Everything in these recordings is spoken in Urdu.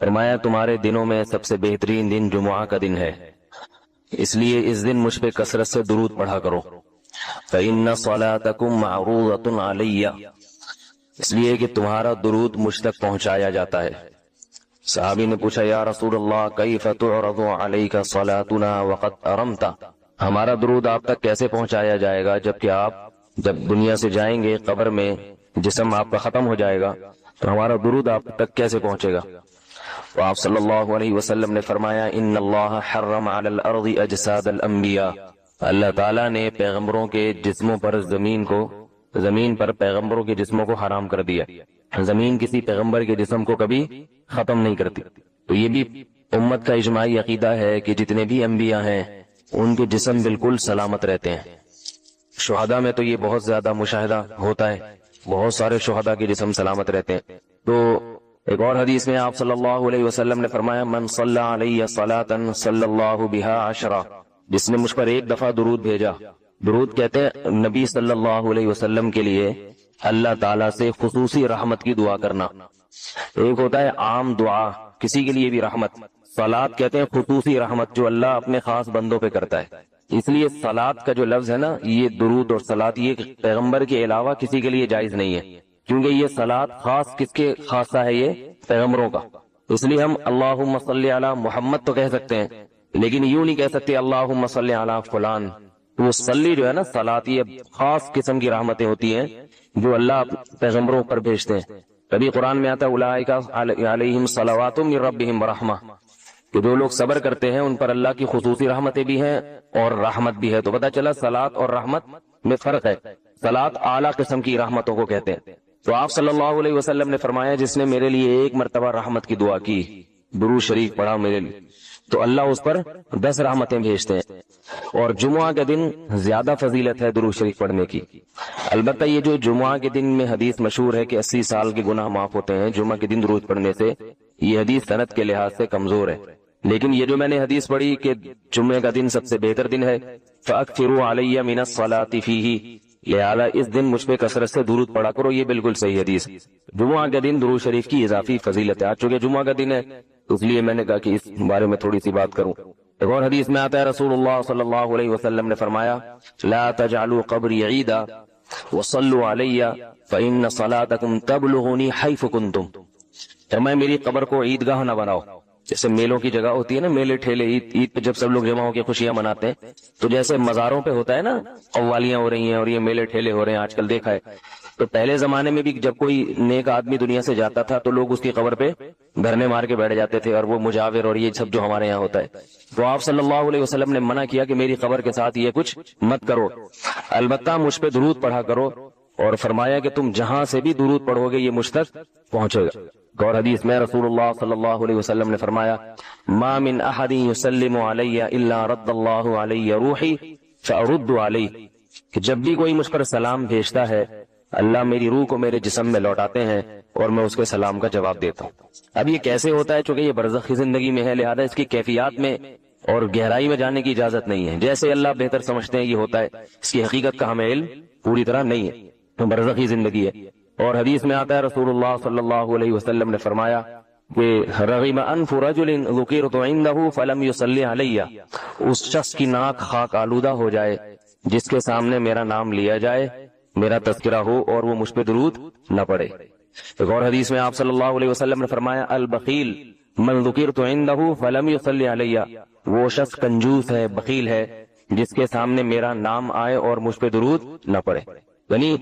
فرمایا تمہارے دنوں میں سب سے بہترین دن جمعہ کا دن ہے، اس لیے اس دن مجھ پہ کثرت سے درود پڑھا کرو۔ فإن صلاتکم معروضۃ علی، اس لیے کہ تمہارا درود مجھ تک پہنچایا جاتا ہے۔ صحابی نے پوچھا یا رسول اللہ کیف تعرض علیک صلاتنا وقد ارمت، ہمارا درود آپ تک کیسے پہنچایا جائے گا جبکہ آپ جب دنیا سے جائیں گے، قبر میں جسم آپ کا ختم ہو جائے گا، تو ہمارا درود آپ تک کیسے پہنچے گا؟ تو آپ صلی اللہ علیہ وسلم نے فرمایا ان اللہ حرم علی الارض اجساد الانبیاء، اللہ تعالیٰ نے پیغمبروں کے جسموں پر زمین پر پیغمبروں کے جسموں کو حرام کر دیا۔ زمین کسی پیغمبر کے جسم کو کبھی ختم نہیں کرتی۔ تو یہ بھی امت کا اجماعی عقیدہ ہے کہ جتنے بھی انبیاء ہیں ان کے جسم بالکل سلامت رہتے ہیں۔ شہداء میں تو یہ بہت زیادہ مشاہدہ ہوتا ہے، بہت سارے شہداء کے جسم سلامت رہتے ہیں۔ تو ایک اور حدیث میں آپ صلی اللہ علیہ وسلم نے فرمایا من صلی علیہ صلاۃ صلی اللہ بہا عشرہ، جس نے مجھ پر ایک دفعہ درود بھیجا۔ درود کہتے ہیں نبی صلی اللہ علیہ وسلم کے لیے اللہ تعالیٰ سے خصوصی رحمت کی دعا کرنا۔ ایک ہوتا ہے عام دعا، کسی کے لیے بھی رحمت، صلات کہتے ہیں خصوصی رحمت جو اللہ اپنے خاص بندوں پہ کرتا ہے۔ اس لیے صلات کا جو لفظ ہے نا، یہ درود اور صلات یہ پیغمبر کے علاوہ کسی کے لیے جائز نہیں ہے، کیونکہ یہ صلات خاص کس کے خاصہ ہے؟ یہ پیغمبروں کا۔ اس لیے ہم اللہم صلی علی محمد تو کہہ سکتے ہیں، لیکن یوں نہیں کہہ سکتے اللہم صلی علی فلان۔ وہ صلی جو ہے نا، صلات یہ خاص قسم کی رحمتیں ہوتی ہیں جو اللہ پیغمبروں پر بھیجتے ہیں۔ کبھی قرآن میں آتا ہے اولئک علیہم صلوات من ربہم ورحمہ، کہ جو لوگ صبر کرتے ہیں ان پر اللہ کی خصوصی رحمتیں بھی ہیں اور رحمت بھی ہے۔ تو پتہ چلا صلات اور رحمت میں فرق ہے۔ صلات اعلیٰ قسم کی رحمتوں کو کہتے ہیں۔ تو آپ صلی اللہ علیہ وسلم نے فرمایا جس نے میرے لیے ایک مرتبہ رحمت کی دعا کی، درود شریف پڑھا میرے لیے، تو اللہ اس پر 10 رحمتیں بھیجتے ہیں۔ اور جمعہ کے دن زیادہ فضیلت ہے درود شریف پڑھنے کی۔ البتہ یہ جو جمعہ کے دن میں حدیث مشہور ہے کہ 80 سال کے گناہ معاف ہوتے ہیں جمعہ کے دن درود پڑھنے سے، یہ حدیث سند کے لحاظ سے کمزور ہے۔ لیکن یہ جو میں نے حدیث پڑھی کہ جمعہ کا دن سب سے بہتر دن ہے، فَأَكْثِرُوا عَلَيَّ مِنَ الصَّلَاةِ فِيهِ، لہذا اس دن مجھ پہ کثرت سے درود پڑھا کرو، یہ بالکل صحیح حدیث۔ جمعہ کے دن درود شریف کی اضافی فضیلت ہے، آج چونکہ جمعہ کا دن ہے اس لیے میں نے کہا کہ اس بارے میں تھوڑی سی بات کروں۔ ایک اور حدیث میں آتا ہے رسول اللہ صلی اللہ علیہ وسلم نے فرمایا لا تجعلوا قبری عیدا وصلوا علی فإن صلاتکم تبلغنی حیث کنتم، فرمایا میری قبر کو عیدگاہ نہ بناؤ۔ جیسے میلوں کی جگہ ہوتی ہے نا، میلے ٹھیلے، عید پہ جب سب لوگ جمع ہو کے خوشیاں مناتے ہیں، تو جیسے مزاروں پہ ہوتا ہے نا قوالیاں ہو رہی ہیں اور یہ میلے ٹھیلے ہو رہے ہیں آج کل دیکھا ہے، تو پہلے زمانے میں بھی جب کوئی نیک آدمی دنیا سے جاتا تھا تو لوگ اس کی قبر پہ دھرنے مار کے بیٹھ جاتے تھے، اور وہ مجاور اور یہ سب جو ہمارے یہاں ہوتا ہے۔ تو آپ صلی اللہ علیہ وسلم نے منع کیا کہ میری قبر کے ساتھ یہ کچھ مت کرو، البتہ مجھ پہ درود پڑھا کرو، اور فرمایا کہ تم جہاں سے بھی درود پڑھو گے یہ مجھ تک پہنچے گا۔ اور حدیث میں رسول اللہ صلی اللہ علیہ وسلم نے فرمایا ما من احد یسلم علی الا رد اللہ علی روحی فارد علیہ، کہ جب بھی کوئی مجھ پر سلام بھیجتا ہے اللہ میری روح کو میرے جسم میں لوٹاتے ہیں اور میں اس کے سلام کا جواب دیتا ہوں۔ اب یہ کیسے ہوتا ہے؟ چونکہ یہ برزخی زندگی میں ہے، لہذا اس کی کیفیات میں اور گہرائی میں جانے کی اجازت نہیں ہے۔ جیسے اللہ بہتر سمجھتے ہیں یہ ہوتا ہے، اس کی حقیقت کا ہمیں علم پوری طرح نہیں ہے، تو برزخی زندگی ہے۔ اور حدیث میں آتا ہے رسول اللہ صلی اللہ علیہ وسلم نے فرمایا کہ رغم انف رجل ذکرت عنده فلم يصلی علی، اس شخص کی ناک خاک آلودہ ہو جائے جس کے سامنے میرا نام لیا جائے، میرا تذکرہ ہو اور وہ مجھ پہ درود نہ پڑے۔ ایک اور حدیث میں آپ صلی اللہ علیہ وسلم نے فرمایا البخیل من ذکرت عنده فلم يصلی علی، وہ شخص کنجوس ہے، بخیل ہے جس کے سامنے میرا نام آئے اور مجھ پہ درود نہ پڑے۔ یعنی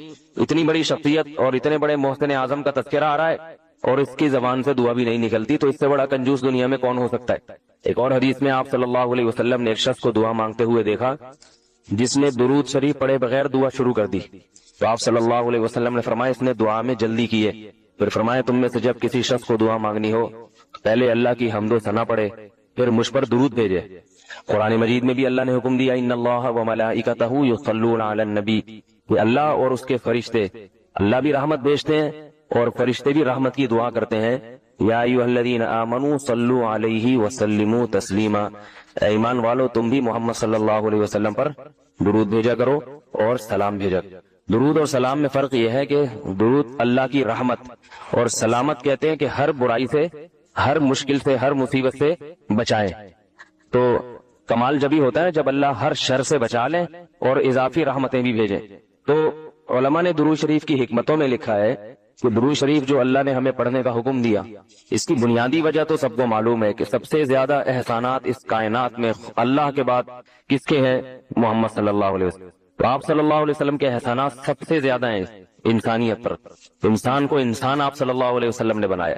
اتنی بڑی شخصیت اور اتنے بڑے محسن اعظم کا تذکرہ آ رہا ہے اور اس کی زبان سے دعا بھی نہیں نکلتی، تو اس سے بڑا کنجوس دنیا میں کون ہو سکتا ہے؟ ایک اور حدیث میں آپ صلی اللہ علیہ وسلم نے ایک شخص کو دعا مانگتے ہوئے دیکھا جس نے درود شریف پڑھے بغیر دعا شروع کر دی، تو آپ صلی اللہ علیہ وسلم نے فرمایا اس نے دعا میں جلدی کی ہے۔ پھر فرمایا تم میں سے جب کسی شخص کو دعا مانگنی ہو پہلے اللہ کی حمد و ثنا پڑھے، پھر مجھ پر درود بھیجے۔ قرآن مجید میں بھی اللہ نے حکم دیا ان اللہ وملائکتہ یصلون علی النبی، کہ اللہ اور اس کے فرشتے، اللہ بھی رحمت بھیجتے ہیں اور فرشتے بھی رحمت کی دعا کرتے ہیں۔ یا ایھا الذین آمنوا صلوا علیہ وسلموا تسلیما، اے ایمان والو تم بھی محمد صلی اللہ علیہ وسلم پر درود بھیجا کرو اور سلام بھیجا کرو۔ درود اور سلام میں فرق یہ ہے کہ درود اللہ کی رحمت اور سلامت کہتے ہیں کہ ہر برائی سے ہر مشکل سے ہر مصیبت سے بچائے. تو کمال جبھی ہوتا ہے جب اللہ ہر شر سے بچا لے اور اضافی رحمتیں بھی بھیجے. تو علماء نے درود شریف کی حکمتوں میں لکھا ہے کہ درود شریف جو اللہ نے ہمیں پڑھنے کا حکم دیا، اس کی بنیادی وجہ تو سب کو معلوم ہے کہ سب سے زیادہ احسانات اس کائنات میں اللہ کے بعد کس کے ہیں؟ محمد صلی اللہ علیہ وسلم. تو آپ صلی اللہ علیہ وسلم کے احسانات سب سے زیادہ ہیں انسانیت پر. انسان کو انسان آپ صلی اللہ علیہ وسلم نے بنایا،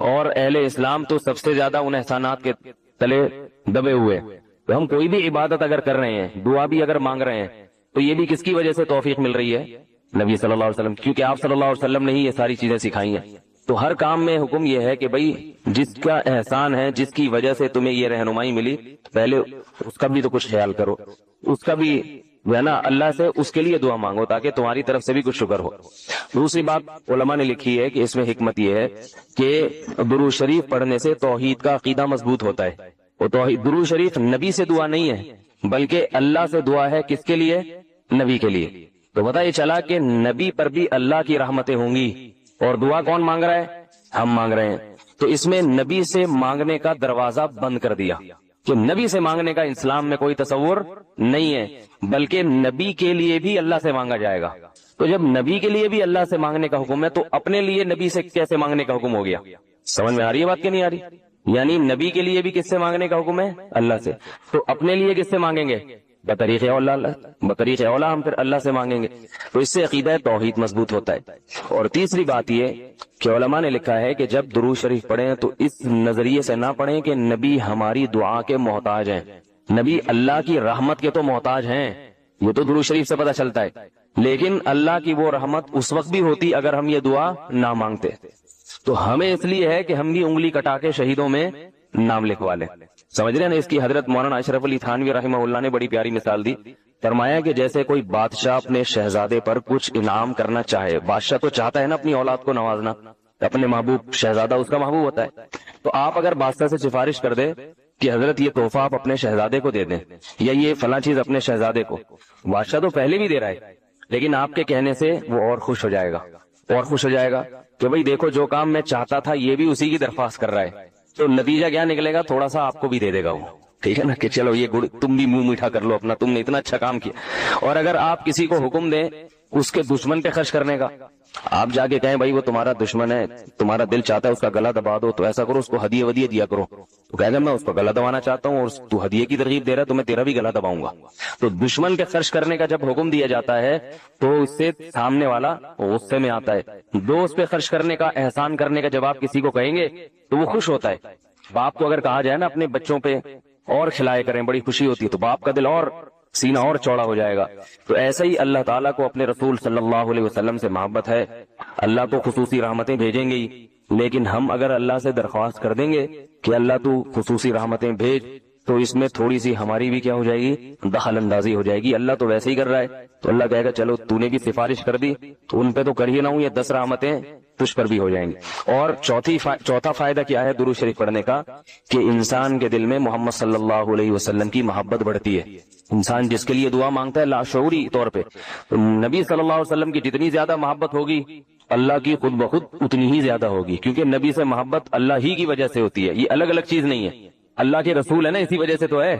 اور اہل اسلام تو سب سے زیادہ ان احسانات کے تلے دبے ہوئے. تو ہم کوئی بھی عبادت اگر کر رہے ہیں، دعا بھی اگر مانگ رہے ہیں، تو یہ بھی کس کی وجہ سے توفیق مل رہی ہے؟ نبی صلی اللہ علیہ وسلم، کیونکہ آپ صلی اللہ علیہ وسلم نے ہی یہ ساری چیزیں سکھائی ہیں. تو ہر کام میں حکم یہ ہے کہ بھئی جس کا احسان ہے، جس کی وجہ سے تمہیں یہ رہنمائی ملی، پہلے اس کا بھی تو کچھ خیال کرو، اس کا بھی ہے نا اللہ سے اس کے لیے دعا مانگو تاکہ تمہاری طرف سے بھی کچھ شکر ہو. دوسری بات علماء نے لکھی ہے کہ اس میں حکمت یہ ہے کہ درود شریف پڑھنے سے توحید کا عقیدہ مضبوط ہوتا ہے. وہ توحید، درود شریف نبی سے دعا نہیں ہے بلکہ اللہ سے دعا ہے. کس کے لیے؟ نبی کے لیے. تو پتہ یہ چلا کہ نبی پر بھی اللہ کی رحمتیں ہوں گی، اور دعا کون مانگ رہا ہے؟ ہم مانگ رہے ہیں. تو اس میں نبی سے مانگنے کا دروازہ بند کر دیا کہ نبی سے مانگنے کا اسلام میں کوئی تصور نہیں ہے، بلکہ نبی کے لیے بھی اللہ سے مانگا جائے گا. تو جب نبی کے لیے بھی اللہ سے مانگنے کا حکم ہے تو اپنے لیے نبی سے کیسے مانگنے کا حکم ہو گیا؟ سمجھ میں آ رہی ہے بات کہ نہیں آ رہی؟ یعنی نبی کے لیے بھی کس سے مانگنے کا حکم ہے؟ اللہ سے. تو اپنے لیے کس سے مانگیں گے؟ بطریق اولا ہم پھر اللہ سے مانگیں گے. تو اس سے عقیدہ توحید مضبوط ہوتا ہے. اور تیسری بات یہ کہ علماء نے لکھا ہے کہ جب درود شریف پڑھیں تو اس نظریے سے نہ پڑھیں کہ نبی ہماری دعا کے محتاج ہیں. نبی اللہ کی رحمت کے تو محتاج ہیں، یہ تو درود شریف سے پتہ چلتا ہے، لیکن اللہ کی وہ رحمت اس وقت بھی ہوتی اگر ہم یہ دعا نہ مانگتے. تو ہمیں اس لیے ہے کہ ہم بھی انگلی کٹا کے شہیدوں میں نام لکھوا لیں. سمجھ رہے ہیں نا؟ اس کی حضرت مولانا اشرف علی تھانوی رحمہ اللہ نے بڑی پیاری مثال دی. فرمایا کہ جیسے کوئی بادشاہ اپنے شہزادے پر کچھ انعام کرنا چاہے، بادشاہ تو چاہتا ہے نا اپنی اولاد کو نوازنا، اپنے محبوب شہزادہ اس کا محبوب ہوتا ہے. تو آپ اگر بادشاہ سے سفارش کر دیں کہ حضرت یہ تحفہ آپ اپنے شہزادے کو دے دیں یا یہ فلاں چیز اپنے شہزادے کو، بادشاہ تو پہلے بھی دے رہا ہے، لیکن آپ کے کہنے سے وہ اور خوش ہو جائے گا کہ بھئی دیکھو جو کام میں چاہتا تھا یہ بھی اسی کی درخواست کر رہا ہے. تو نتیجہ کیا نکلے گا؟ تھوڑا سا آپ کو بھی دے دے گا وہ. ٹھیک ہے نا کہ چلو یہ تم بھی منہ میٹھا کر لو اپنا، تم نے اتنا اچھا کام کیا. اور اگر آپ کسی کو حکم دیں اس کے دشمن پہ خرچ کرنے کا، آپ جا کے کہیں بھائی وہ تمہارا دشمن ہے، تمہارا دل چاہتا ہے اس کا گلا دبا دو، تو ایسا کرو اس کو ہدیے ودیے دیا کرو. تو کہے گا میں اس کو گلا دبانا چاہتا ہوں اور تو ہدیے کی ترغیب دے رہا ہے تو میں تیرا بھی گلا دباؤں گا. تو دشمن پہ خرچ کرنے کا جب حکم دیا جاتا ہے تو اس سے سامنے والا غصے میں آتا ہے. دوست پہ خرچ کرنے کا، احسان کرنے کا جب آپ کسی کو کہیں گے تو وہ خوش ہوتا ہے. باپ کو اگر کہا جائے نا اپنے بچوں پہ اور کھلائے کریں، بڑی خوشی ہوتی ہے، تو باپ کا دل اور سینہ اور چوڑا ہو جائے گا. تو ایسا ہی اللہ تعالیٰ کو اپنے رسول صلی اللہ علیہ وسلم سے محبت ہے. اللہ تو خصوصی رحمتیں بھیجیں گے ہی، لیکن ہم اگر اللہ سے درخواست کر دیں گے کہ اللہ تو خصوصی رحمتیں بھیج، تو اس میں تھوڑی سی ہماری بھی کیا ہو جائے گی؟ دخل اندازی ہو جائے گی. اللہ تو ویسے ہی کر رہا ہے، تو اللہ کہے گا چلو تو نے بھی سفارش کر دی تو ان پہ تو کر ہی نہ ہوں، یہ 10 رحمتیں تجھ پر بھی ہو جائیں گی. اور چوتھا فائدہ کیا ہے درود شریف پڑھنے کا؟ کہ انسان کے دل میں محمد صلی اللہ علیہ وسلم کی محبت بڑھتی ہے. انسان جس کے لیے دعا مانگتا ہے لاشعوری طور پہ نبی صلی اللہ علیہ وسلم کی جتنی زیادہ محبت ہوگی اللہ کی خود بخود اتنی ہی زیادہ ہوگی، کیونکہ نبی سے محبت اللہ ہی کی وجہ سے ہوتی ہے، یہ الگ الگ چیز نہیں ہے. اللہ کے رسول ہے نا، اسی وجہ سے تو ہے.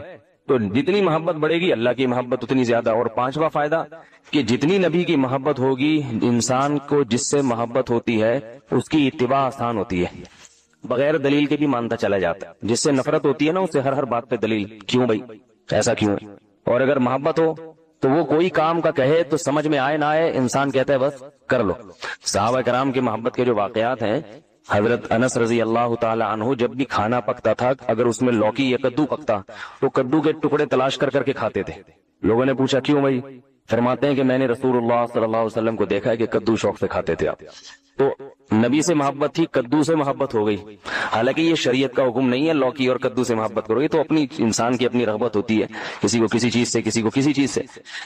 تو جتنی محبت بڑھے گی اللہ کی محبت اتنی زیادہ. اور 5واں فائدہ کہ جتنی نبی کی محبت ہوگی انسان کو جس سے محبت ہوتی ہے اس کی اتباع آسان ہوتی ہے، بغیر دلیل کے بھی مانتا چلا جاتا ہے. جس سے نفرت ہوتی ہے نا اسے ہر بات پہ دلیل، کیوں بھائی ایسا کیوں ہے. اور اگر محبت ہو تو وہ کوئی کام کا کہے تو سمجھ میں آئے نہ آئے انسان کہتا ہے بس کر لو. صحابہ کرام کی محبت کے جو واقعات ہیں، حضرت انس رضی اللہ تعالی عنہ جب بھی کھانا پکتا تھا اگر اس میں لوکی یا کدو پکتا تو کدو کے ٹکڑے تلاش کر کر کے کھاتے تھے. لوگوں نے پوچھا کیوں بھائی؟ فرماتے ہیں کہ میں نے رسول اللہ صلی اللہ علیہ وسلم کو دیکھا ہے کہ کدو شوق سے کھاتے تھے آپ. تو نبی سے محبت تھی، کدو سے محبت ہو گئی. حالانکہ یہ شریعت کا حکم نہیں ہے لوکی اور کدو سے محبت کرو، یہ تو اپنی انسان کی اپنی رغبت ہوتی ہے، کسی کو کسی چیز سے، کسی کو کسی چیز سے.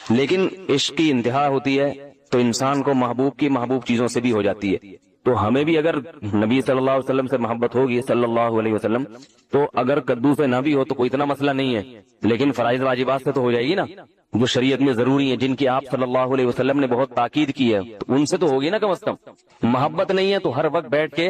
لیکن عشق کی انتہا ہوتی ہے تو انسان کو محبوب کی محبوب چیزوں سے بھی ہو جاتی ہے. تو ہمیں بھی اگر نبی صلی اللہ علیہ وسلم سے محبت ہوگی صلی اللہ علیہ وسلم، تو اگر کدو سے نہ بھی ہو تو کوئی اتنا مسئلہ نہیں ہے، لیکن فرائض واجبات سے تو ہو جائے گی نا، جو شریعت میں ضروری ہیں، جن کی آپ صلی اللہ علیہ وسلم نے بہت تاکید کی ہے، تو ان سے تو ہوگی نا کم از کم. محبت نہیں ہے تو ہر وقت بیٹھ کے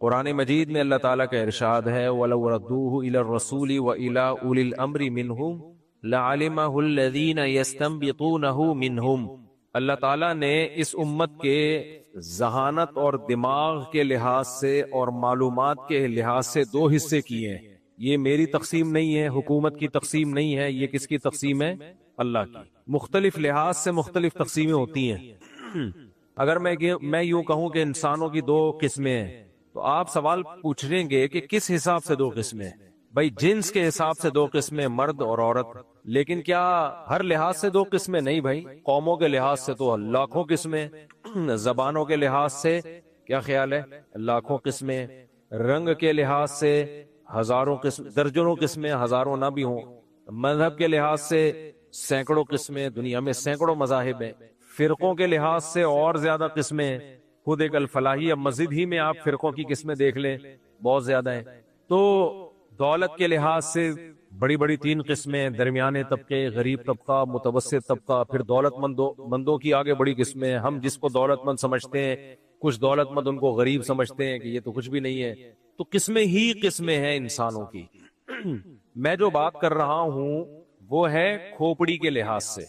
قرآن مجید میں اللہ تعالیٰ کا ارشاد ہے وَلَوْ رَدُّوهُ إِلَى الرَّسُولِ وَإِلَى أُولِي الْأَمْرِ مِنْهُمْ لَعَلِمَهُ الَّذِينَ يَسْتَنبِطُونَهُ مِنْهُمْ۔ اللہ تعالیٰ نے اس امت کے ذہانت اور دماغ کے لحاظ سے اور معلومات کے لحاظ سے دو حصے کیے ہیں۔ یہ میری تقسیم نہیں ہے، حکومت کی تقسیم نہیں ہے، یہ کس کی تقسیم ہے؟ اللہ کی۔ مختلف لحاظ سے مختلف تقسیمیں ہوتی ہیں۔ اگر میں یوں کہوں کہ انسانوں کی دو قسمیں ہیں تو آپ سوال پوچھیں گے کہ کس حساب سے دو قسمیں ہیں؟ بھائی جنس کے حساب سے دو قسمیں، مرد اور عورت، لیکن کیا ہر لحاظ سے دو قسمیں؟ نہیں بھائی، قوموں کے لحاظ سے تو لاکھوں قسمیں، زبانوں کے لحاظ سے کیا خیال ہے؟ لاکھوں قسمیں، رنگ کے لحاظ سے ہزاروں قسم، درجنوں قسمیں، ہزاروں نہ بھی ہوں، مذہب کے لحاظ سے سینکڑوں قسمیں، دنیا میں سینکڑوں مذاہب ہیں، فرقوں کے لحاظ سے اور زیادہ قسمیں، خود ایک الفلاحی، اب مسجد ہی میں آپ فرقوں کی قسمیں دیکھ لیں، بہت زیادہ ہیں۔ تو دولت کے لحاظ سے بڑی بڑی تین قسمیں، درمیانے طبقے، غریب طبقہ، متوسط طبقہ، پھر دولت مندوں کی آگے بڑی قسمیں، ہم جس کو دولت مند سمجھتے ہیں، کچھ دولت مند ان کو غریب سمجھتے ہیں کہ یہ تو کچھ بھی نہیں ہے۔ تو قسمیں ہی قسمیں ہیں انسانوں کی۔ میں جو بات کر رہا ہوں وہ ہے کھوپڑی کے لحاظ سے،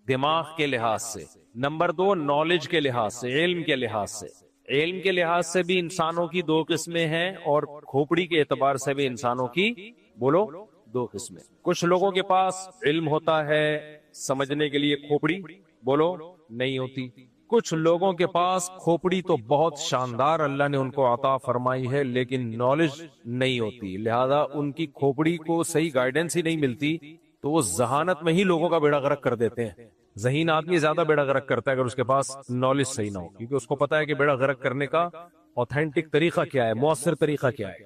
دماغ کے لحاظ سے، نمبر دو نالج کے لحاظ سے، علم کے لحاظ سے۔ علم کے لحاظ سے بھی انسانوں کی دو قسمیں ہیں اور کھوپڑی کے اعتبار سے بھی انسانوں کی بولو دو قسمیں۔ کچھ لوگوں کے پاس علم ہوتا ہے سمجھنے کے لیے، کھوپڑی بولو نہیں ہوتی۔ کچھ لوگوں کے پاس کھوپڑی تو بہت شاندار اللہ نے ان کو عطا فرمائی ہے لیکن نالج نہیں ہوتی، لہذا ان کی کھوپڑی کو صحیح گائیڈنس ہی نہیں ملتی تو وہ ذہانت میں ہی لوگوں کا بیڑا غرق کر دیتے ہیں۔ ذہین آدمی زیادہ بیڑا غرق کرتا ہے اگر اس کے پاس نالج صحیح نہ ہو، کیونکہ اس کو پتا ہے کہ بیڑا غرق کرنے کا اوتھینٹک طریقہ کیا ہے، مؤثر طریقہ کیا ہے۔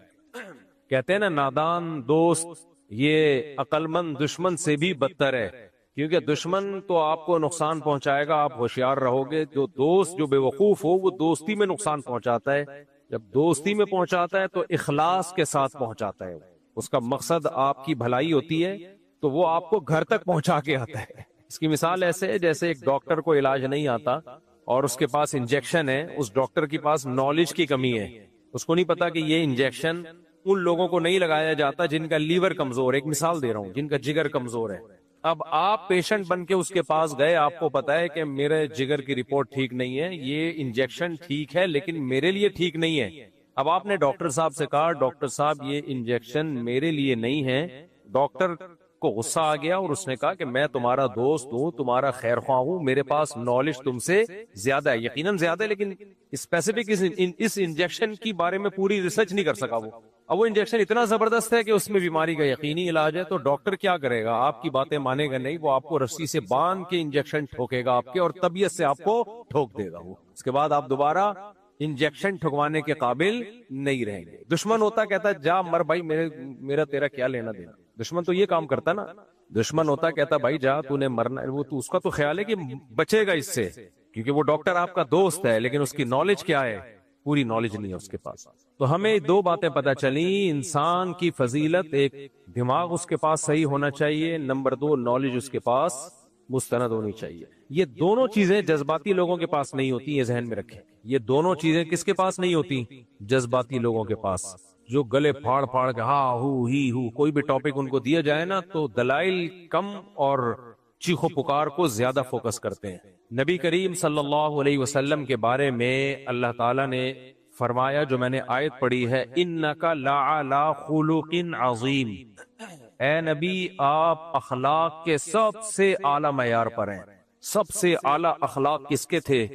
کہتے ہیں نا نادان دوست یہ عقل مند دشمن سے بھی بدتر ہے، کیونکہ دشمن تو آپ کو نقصان پہنچائے گا، آپ ہوشیار رہو گے، جو دوست جو بے وقوف ہو وہ دوستی میں نقصان پہنچاتا ہے، جب دوستی میں پہنچاتا ہے تو اخلاص کے ساتھ پہنچاتا ہے، اس کا مقصد آپ کی بھلائی ہوتی ہے تو وہ آپ کو گھر تک پہنچا کے آتا ہے۔ اس کی مثال ایسے ہے جیسے ایک ڈاکٹر کو علاج نہیں آتا اور اس کے پاس انجیکشن ہے، اس ڈاکٹر کے پاس نالج کی کمی ہے، اس کو نہیں پتا کہ یہ انجیکشن ان لوگوں کو نہیں لگایا جاتا جن کا لیور کمزور ہے، ایک مثال دے رہا ہوں، جن کا جگر کمزور ہے۔ اب آپ پیشنٹ بن کے اس کے پاس گئے، آپ کو پتا ہے کہ میرے جگر کی رپورٹ ٹھیک نہیں ہے، یہ انجیکشن ٹھیک ہے لیکن میرے لیے ٹھیک نہیں ہے۔ اب آپ نے ڈاکٹر صاحب سے کہا ڈاکٹر صاحب یہ انجیکشن میرے لیے نہیں ہے، ڈاکٹر کو غصہ آ گیا اور اس نے کہا کہ میں تمہارا دوست ہوں، تمہارا خیر خواہ ہوں، میرے پاس نالج تم سے زیادہ ہے، یقیناً زیادہ ہے، لیکن اسپیسیفک اس انجیکشن کی بارے میں پوری ریسرچ نہیں کر سکا وہ۔ اب وہ انجیکشن اتنا زبردست ہے کہ اس میں بیماری کا یقینی علاج ہے، تو ڈاکٹر کیا کرے گا؟ آپ کی باتیں مانے گا نہیں، وہ آپ کو رسی سے باندھ کے انجیکشن ٹھوکے گا آپ کے، اور طبیعت سے آپ کو ٹھوک دے گا وہ۔ اس کے بعد آپ دوبارہ انجیکشن ٹھکوانے کے قابل نہیں رہیں گے۔ دشمن ہوتا کہتا جا مر بھائی، میرا تیرا کیا لینا دینا۔ دشمن تو یہ کام کرتا نا، دشمن ہوتا کہتا بھائی جا تو نے مرنا، وہ تو اس کا تو خیال ہے کہ بچے گا اس سے، کیونکہ وہ ڈاکٹر آپ کا دوست ہے، لیکن اس کی نالج کیا ہے؟ پوری نالج نہیں ہے اس کے پاس۔ تو ہمیں دو باتیں پتہ چلیں، انسان کی فضیلت، ایک دماغ اس کے پاس صحیح ہونا چاہیے، نمبر دو نالج اس کے پاس مستند ہونی چاہیے۔ یہ دونوں چیزیں جذباتی لوگوں کے پاس نہیں ہوتی، یہ ذہن میں رکھیں۔ یہ دونوں چیزیں کس کے پاس نہیں ہوتی؟ جذباتی لوگوں کے پاس، جو گلے پھاڑ پھاڑ کے ہاں ہو ہی ہو، کوئی بھی ٹاپک ان کو دیا جائے نا تو دلائل کم اور چیخو پکار کو زیادہ فوکس کرتے ہیں۔ نبی کریم صلی اللہ علیہ وسلم کے بارے میں اللہ تعالیٰ نے فرمایا، جو میں نے آیت پڑھی ہے، اِنَّكَ لَعَلَىٰ خُلُقٍ عَظِيمٍ، اے نبی آپ اخلاق کے سب سے اعلیٰ معیار پر ہیں۔ سب سے اعلیٰ اخلاق کس کے تھے؟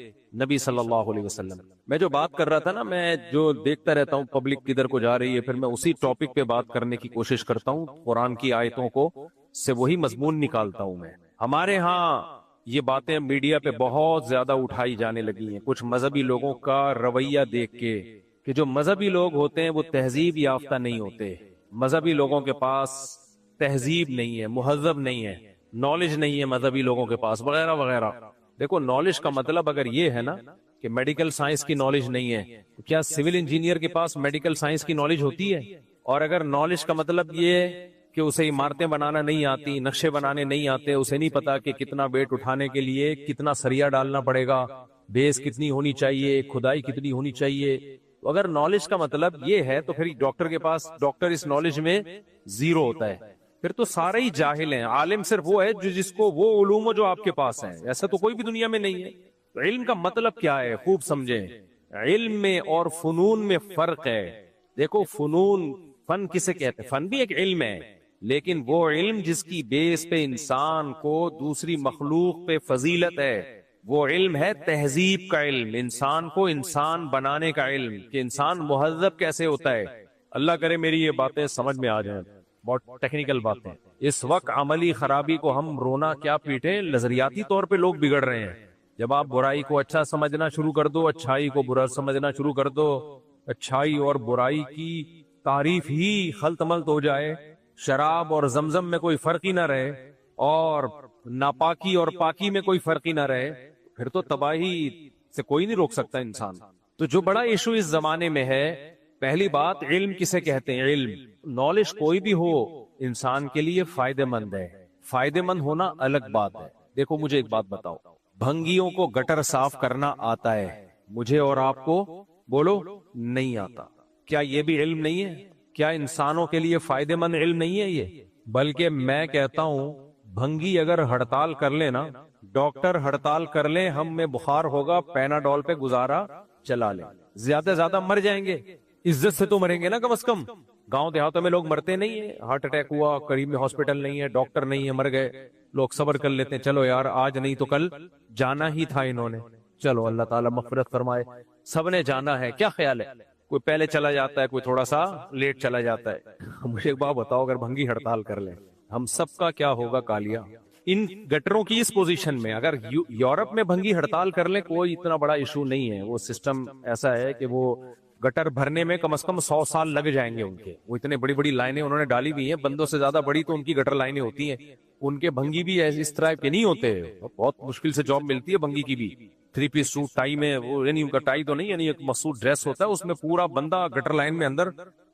نبی صلی اللہ علیہ وسلم۔ میں جو بات کر رہا تھا نا، میں جو دیکھتا رہتا ہوں پبلک کدھر کو جا رہی ہے، پھر میں اسی ٹاپک پہ بات کرنے کی کوشش کرتا ہوں، قرآن کی آیتوں کو سے وہی مضمون نکالتا ہوں میں۔ ہمارے ہاں یہ باتیں میڈیا پہ بہت زیادہ اٹھائی جانے لگی ہیں، کچھ مذہبی لوگوں کا رویہ دیکھ کے، کہ جو مذہبی لوگ ہوتے ہیں وہ تہذیب یافتہ نہیں ہوتے، مذہبی لوگوں کے پاس تہذیب نہیں ہے، مہذب نہیں ہے، نالج نہیں ہے مذہبی لوگوں کے پاس، وغیرہ وغیرہ۔ دیکھو نالج کا مطلب اگر یہ ہے نا کہ میڈیکل سائنس کی نالج نہیں ہے، تو کیا سول انجینئر کے پاس میڈیکل سائنس کی نالج ہوتی ہے؟ اور اگر نالج کا مطلب یہ کہ اسے عمارتیں بنانا نہیں آتی، نقشے بنانے نہیں آتے، اسے نہیں پتا کہ کتنا ویٹ اٹھانے کے لیے کتنا سریا ڈالنا پڑے گا، بیس کتنی ہونی چاہیے، کھدائی کتنی ہونی چاہیے. اگر نالج کا مطلب یہ ہے تو پھر ڈاکٹر کے پاس، ڈاکٹر اس نالج میں زیرو ہوتا ہے، پھر تو سارے ہی جاہل ہیں. عالم صرف وہ ہے جس کو وہ علوم ہو جو آپ کے پاس ہیں. ایسا تو کوئی بھی دنیا میں نہیں ہے. تو علم کا مطلب کیا ہے خوب سمجھیں. علم میں اور فنون میں فرق ہے. دیکھو فنون، فن کسے کہتے ہیں؟ فن بھی ایک علم ہے، لیکن وہ علم جس کی بیس پہ انسان کو دوسری مخلوق پہ فضیلت ہے، وہ علم ہے تہذیب کا علم، انسان کو انسان بنانے کا علم، کہ انسان مہذب کیسے ہوتا ہے. اللہ کرے میری یہ باتیں سمجھ میں آ جائیں، بہت ٹیکنیکل باتیں. اس وقت عملی خرابی کو ہم رونا کیا پیٹیں، نظریاتی طور پہ لوگ بگڑ رہے ہیں. جب آپ برائی کو اچھا سمجھنا شروع کر دو، اچھائی کو برا سمجھنا شروع کر دو، اچھائی اور برائی کی تعریف ہی خلط ملط ہو جائے، شراب اور زمزم میں کوئی فرق ہی نہ رہے، اور ناپاکی اور پاکی میں کوئی فرق ہی نہ رہے، پھر تو تباہی سے کوئی نہیں روک سکتا انسان. تو جو بڑا ایشو اس زمانے میں ہے، پہلی بات علم کسے کہتے ہیں. علم، نالج کوئی بھی ہو انسان کے لیے فائدہ مند ہے. فائدہ مند ہونا الگ بات ہے. دیکھو مجھے ایک بات بتاؤ، بھنگیوں کو گٹر صاف کرنا آتا ہے، مجھے اور آپ کو بولو نہیں آتا. کیا یہ بھی علم نہیں ہے؟ کیا انسانوں کے لیے فائدہ مند علم نہیں ہے یہ؟ بلکہ میں کہتا ہوں بھنگی اگر ہڑتال کر لے نا، ڈاکٹر ہڑتال کر لیں، ہم میں بخار ہوگا، پیناڈول پہ گزارا چلا لیں، زیادہ سے زیادہ مر جائیں گے، عزت سے تو مریں گے نا کم از کم. گاؤں دیہاتوں میں لوگ مرتے نہیں ہیں، ہارٹ اٹیک ہوا، قریب میں ہاسپٹل نہیں ہے، ڈاکٹر نہیں ہے، مر گئے، لوگ صبر کر لیتے ہیں، چلو یار آج نہیں تو کل جانا ہی تھا انہوں نے، چلو اللہ تعالیٰ مغفرت فرمائے. سب نے جانا ہے، کیا خیال ہے؟ کوئی پہلے چلا جاتا ہے، کوئی تھوڑا سا لیٹ چلا جاتا ہے. مجھے ایک بات بتاؤ، اگر بھنگی ہڑتال کر لیں ہم سب کا کیا ہوگا کالیا. ان گٹروں کی اس پوزیشن میں اگر یورپ میں بھنگی ہڑتال کر لیں کوئی اتنا بڑا ایشو نہیں ہے. وہ سسٹم ایسا ہے کہ وہ گٹر بھرنے میں کم از کم 100 سال لگ جائیں گے ان کے. وہ اتنے بڑی بڑی لائنیں انہوں نے ڈالی ہوئی ہیں، بندوں سے زیادہ بڑی تو ان کی گٹر لائنیں ہوتی ہیں. ان کے بھنگی بھی اس طرح کے نہیں ہوتے، بہت مشکل سے جاب ملتی ہے بھنگی کی بھی. 3 پیس سوٹ ٹائی میں، وہ یعنی ان کا ٹائی تو نہیں، یعنی ایک مخصوص ڈریس ہوتا ہے، اس میں پورا بندہ گٹر لائن میں اندر.